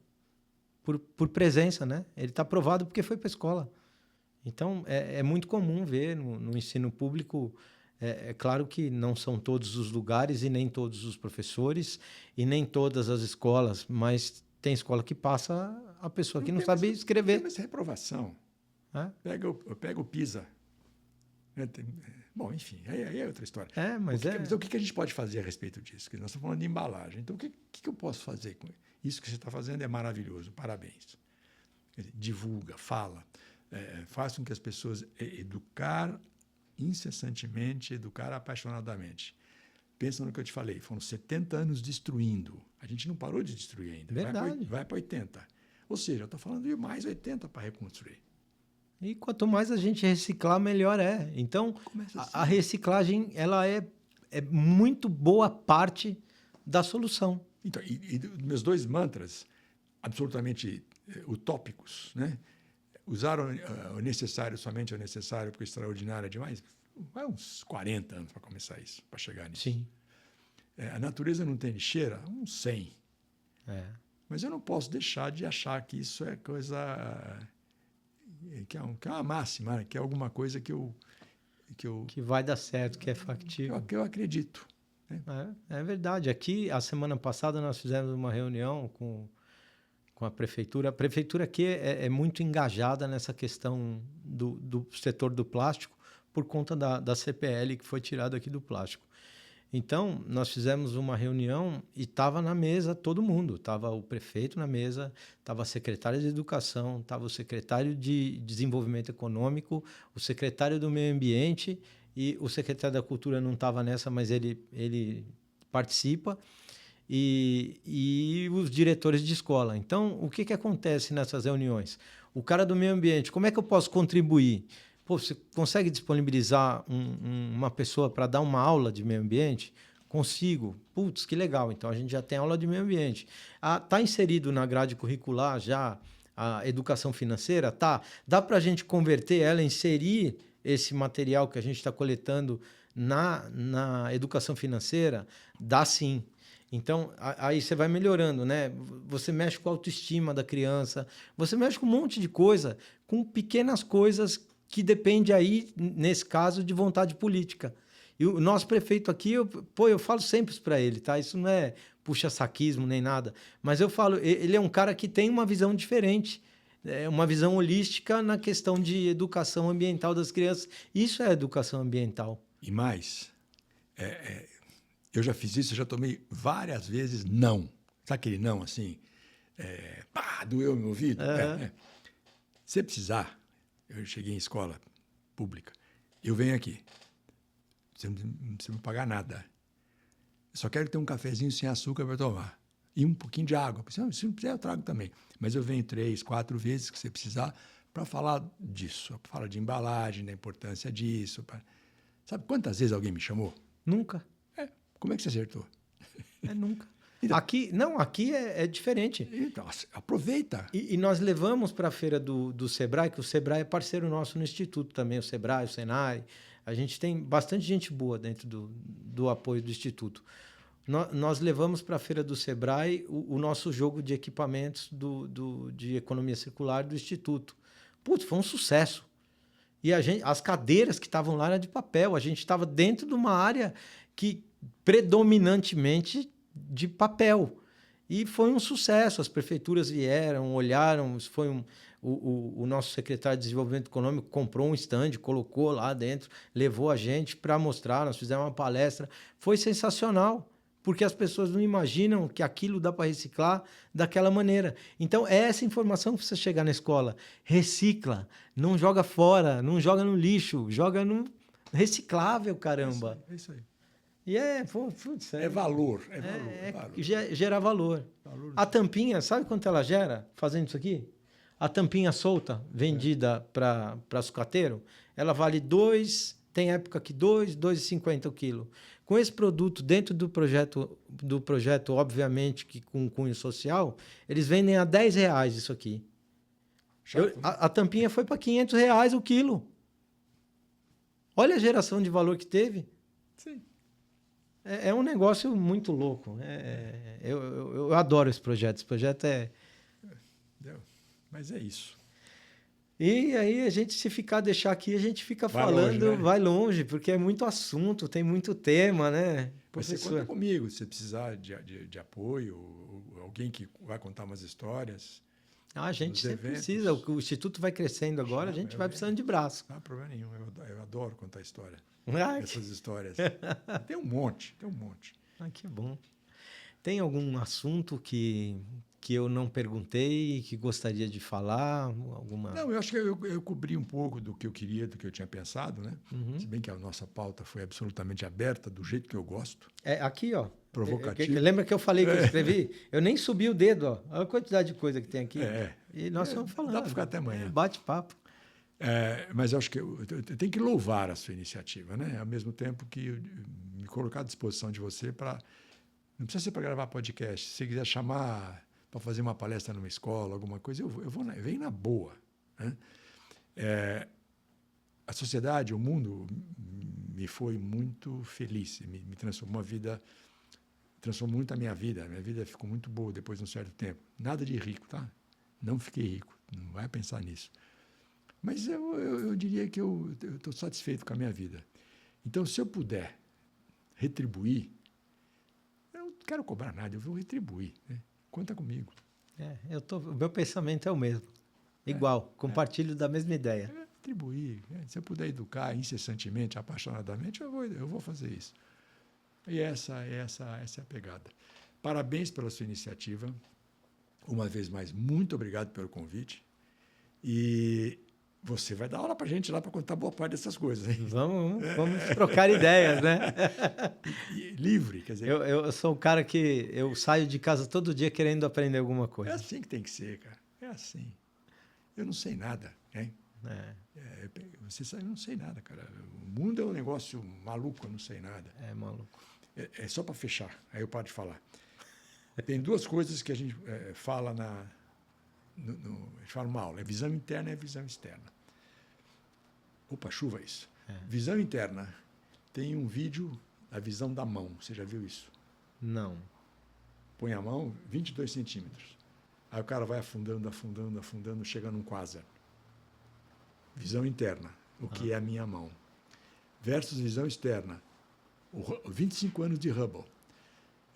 Por presença, né? Ele está aprovado porque foi para a escola. Então, é muito comum ver no ensino público. É claro que não são todos os lugares e nem todos os professores e nem todas as escolas, mas tem escola que passa a pessoa que não sabe escrever. Não tem mais reprovação. É? Pega o PISA. Bom, enfim, aí é outra história. Mas Então, o que a gente pode fazer a respeito disso? Porque nós estamos falando de embalagem. Então, o que eu posso fazer com isso que você está fazendo? É maravilhoso, parabéns. Divulga, fala, faz com que as pessoas educar incessantemente, educar apaixonadamente. Pensa no que eu te falei, foram 70 anos destruindo. A gente não parou de destruir ainda. Verdade. Vai para 80. Ou seja, eu estou falando de mais 80 para reconstruir. E quanto mais a gente reciclar, melhor é. Então, a reciclagem ela é muito boa parte da solução. Então, e meus 2 mantras, absolutamente utópicos, né? Usaram o necessário, somente o necessário, porque o extraordinário é demais. Vai uns 40 anos para começar isso, para chegar nisso. Sim. A natureza não tem lixeira? Uns 100. Mas eu não posso deixar de achar que isso é coisa... que é uma máxima, né? Que é alguma coisa que vai dar certo, que é factível. Que eu acredito. Né? É verdade. Aqui, a semana passada, nós fizemos uma reunião com a prefeitura. A prefeitura aqui é muito engajada nessa questão do setor do plástico por conta da CPL que foi tirada aqui do plástico. Então, nós fizemos uma reunião e estava na mesa todo mundo. Estava o prefeito na mesa, estava a secretária de Educação, estava o secretário de Desenvolvimento Econômico, o secretário do Meio Ambiente e o secretário da Cultura não estava nessa, mas ele participa. E os diretores de escola. Então, o que acontece nessas reuniões? O cara do meio ambiente, como é que eu posso contribuir? Pô, você consegue disponibilizar uma pessoa para dar uma aula de meio ambiente? Consigo. Putz, que legal. Então, a gente já tem aula de meio ambiente. Está inserido na grade curricular já a educação financeira? Tá. Dá para a gente converter ela, inserir esse material que a gente está coletando na educação financeira? Dá sim. Então, aí você vai melhorando, né? Você mexe com a autoestima da criança, você mexe com um monte de coisa, com pequenas coisas que depende aí, nesse caso, de vontade política. E o nosso prefeito aqui, eu falo sempre para ele, tá? Isso não é puxa-saquismo nem nada, mas eu falo, ele é um cara que tem uma visão diferente, uma visão holística na questão de educação ambiental das crianças. Isso é educação ambiental. E mais, eu já fiz isso, eu já tomei várias vezes não. Sabe aquele não assim? Doeu meu ouvido? Se precisar, eu cheguei em escola pública, eu venho aqui. Você não precisa me pagar nada. Eu só quero ter um cafezinho sem açúcar para tomar. E um pouquinho de água. Se não precisar, eu trago também. Mas eu venho 3, 4 vezes que você precisar para falar disso. Para falar de embalagem, da importância disso. Sabe quantas vezes alguém me chamou? Nunca. Como é que você acertou? Nunca. Então, aqui é diferente. Então, aproveita. E nós levamos para a feira do Sebrae, que o Sebrae é parceiro nosso no Instituto também, o Sebrae, o Senai. A gente tem bastante gente boa dentro do apoio do Instituto. Nós levamos para a feira do Sebrae o nosso jogo de equipamentos de economia circular do Instituto. Putz, foi um sucesso. E as cadeiras que estavam lá eram de papel. A gente estava dentro de uma área que predominantemente de papel. E foi um sucesso. As prefeituras vieram, olharam. O nosso secretário de Desenvolvimento Econômico comprou um stand, colocou lá dentro, levou a gente para mostrar. Nós fizemos uma palestra. Foi sensacional, porque as pessoas não imaginam que aquilo dá para reciclar daquela maneira. Então, é essa informação que você chegar na escola. Recicla, não joga fora, não joga no lixo, joga no reciclável, caramba. É isso aí. E é valor. Gerar valor. A tampinha, sabe quanto ela gera fazendo isso aqui? A tampinha solta, vendida para sucateiro, ela vale 2, tem época que 2,50 o quilo. Com esse produto dentro do projeto, obviamente, que com cunho social, eles vendem a R$10 isso aqui. A tampinha foi para R$500 o quilo. Olha a geração de valor que teve. Sim. É um negócio muito louco. Eu adoro esse projeto. Esse projeto é... Mas é isso. E aí a gente, se deixar aqui, a gente fica Vai falando, longe, né? vai longe, porque é muito assunto, tem muito tema, né, Mas você professor? conta comigo, se precisar de apoio, ou alguém que vai contar umas histórias A gente nos sempre eventos. precisa, o Instituto vai crescendo agora, a gente vai precisando de braço. Não há problema nenhum, eu adoro contar história, Ai, essas histórias. Tem um monte, tem um monte. que bom. Tem algum assunto que eu não perguntei e que gostaria de falar? Alguma... Não, eu acho que eu cobri um pouco do que eu queria, do que eu tinha pensado, né? Uhum. Se bem que a nossa pauta foi absolutamente aberta, do jeito que eu gosto. É, aqui, ó. Provocativo. Lembra que eu falei que eu escrevi? Eu nem subi o dedo, ó. Olha a quantidade de coisa que tem aqui. E nós vamos falando. Dá para ficar até amanhã. Bate-papo. Mas eu acho que eu tenho que louvar a sua iniciativa, né? Ao mesmo tempo que me colocar à disposição de você para... Não precisa ser para gravar podcast. Se você quiser chamar para fazer uma palestra numa escola, alguma coisa, eu venho na boa, né? A sociedade, o mundo me foi muito feliz, me transformou a vida, transformou muito a minha vida. A minha vida ficou muito boa depois de um certo tempo. Nada de rico, tá? Não fiquei rico, não vai pensar nisso. Mas eu diria que eu estou satisfeito com a minha vida. Então, se eu puder retribuir, eu não quero cobrar nada, eu vou retribuir, né? Conta comigo. O meu pensamento é o mesmo. Igual, compartilho da mesma ideia. Retribuir. Se eu puder educar incessantemente, apaixonadamente, eu vou fazer isso. E essa é a pegada. Parabéns pela sua iniciativa. Uma vez mais, muito obrigado pelo convite. E você vai dar aula para a gente lá para contar boa parte dessas coisas, hein? Vamos trocar ideias, né? Livre, quer dizer... Eu sou um cara que eu saio de casa todo dia querendo aprender alguma coisa. É assim que tem que ser, cara. É assim. Eu não sei nada, hein? Você sabe, eu não sei nada, cara. O mundo é um negócio maluco, eu não sei nada. É maluco. É só para fechar, aí eu paro de falar. Tem duas coisas que a gente fala a gente fala numa aula, é visão interna e visão externa. Opa, chuva isso. Visão interna, tem um vídeo da visão da mão, você já viu isso? Não. Põe a mão, 22 centímetros. Aí o cara vai afundando, afundando, afundando, chega num quasar. Visão interna, o que é a minha mão. Versus visão externa, 25 anos de Hubble.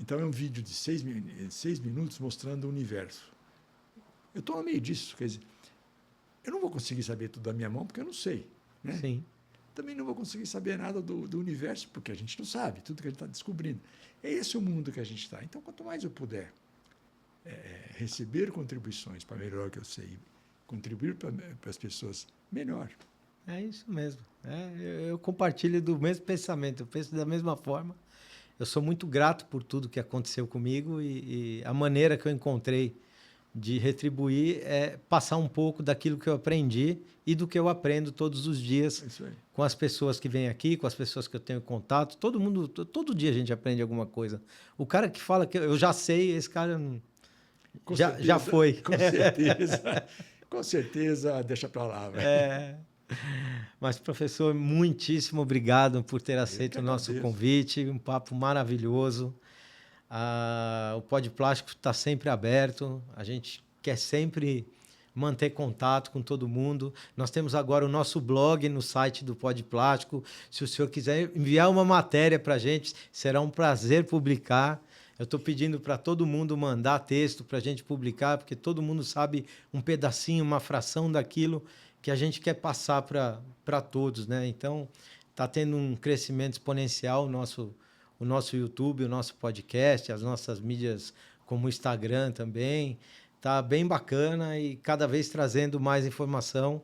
Então, é um vídeo de 6 minutos mostrando o universo. Eu estou no meio disso, quer dizer, eu não vou conseguir saber tudo da minha mão, porque eu não sei, né? Sim. Também não vou conseguir saber nada do universo, porque a gente não sabe, tudo que a gente está descobrindo. É esse o mundo que a gente está. Então, quanto mais eu puder receber contribuições para melhorar o que eu sei, contribuir para as pessoas, melhor. É isso mesmo. Eu compartilho do mesmo pensamento, eu penso da mesma forma. Eu sou muito grato por tudo que aconteceu comigo e a maneira que eu encontrei de retribuir é passar um pouco daquilo que eu aprendi e do que eu aprendo todos os dias com as pessoas que vêm aqui, com as pessoas que eu tenho contato. Todo dia a gente aprende alguma coisa. O cara que fala que eu já sei, esse cara já foi. Com certeza. Com certeza, deixa para lá. Mas, professor, muitíssimo obrigado por ter aceito o nosso convite. Um papo maravilhoso. O Pod Plástico está sempre aberto. A gente quer sempre manter contato com todo mundo. Nós temos agora o nosso blog no site do Pod Plástico. Se o senhor quiser enviar uma matéria para a gente, será um prazer publicar. Eu estou pedindo para todo mundo mandar texto para a gente publicar, porque todo mundo sabe um pedacinho, uma fração daquilo que a gente quer passar para todos, né? Então, está tendo um crescimento exponencial o nosso YouTube, o nosso podcast, as nossas mídias como o Instagram também. Está bem bacana e cada vez trazendo mais informação.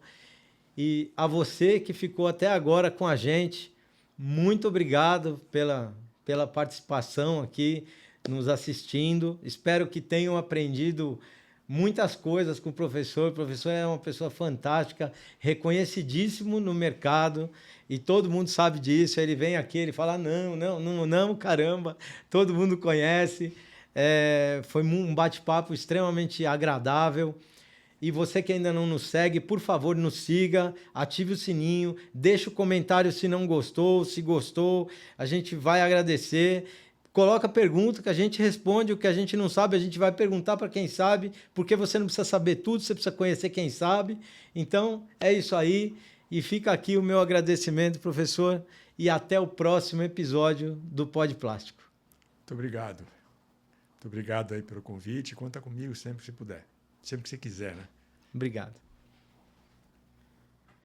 E a você que ficou até agora com a gente, muito obrigado pela participação aqui, nos assistindo. Espero que tenham aprendido muitas coisas com o professor. O professor é uma pessoa fantástica, reconhecidíssimo no mercado e todo mundo sabe disso. Ele vem aqui, ele fala não, caramba, todo mundo conhece. Foi um bate-papo extremamente agradável. E você que ainda não nos segue, por favor, nos siga, ative o sininho, deixe o comentário se não gostou, se gostou, a gente vai agradecer. coloca pergunta que a gente responde. O que a gente não sabe, a gente vai perguntar para quem sabe, porque você não precisa saber tudo, você precisa conhecer quem sabe. Então, é isso aí. E fica aqui o meu agradecimento, professor, e até o próximo episódio do Pod Plástico. Muito obrigado. Muito obrigado aí pelo convite. Conta comigo sempre que você puder. Sempre que você quiser, né? Obrigado.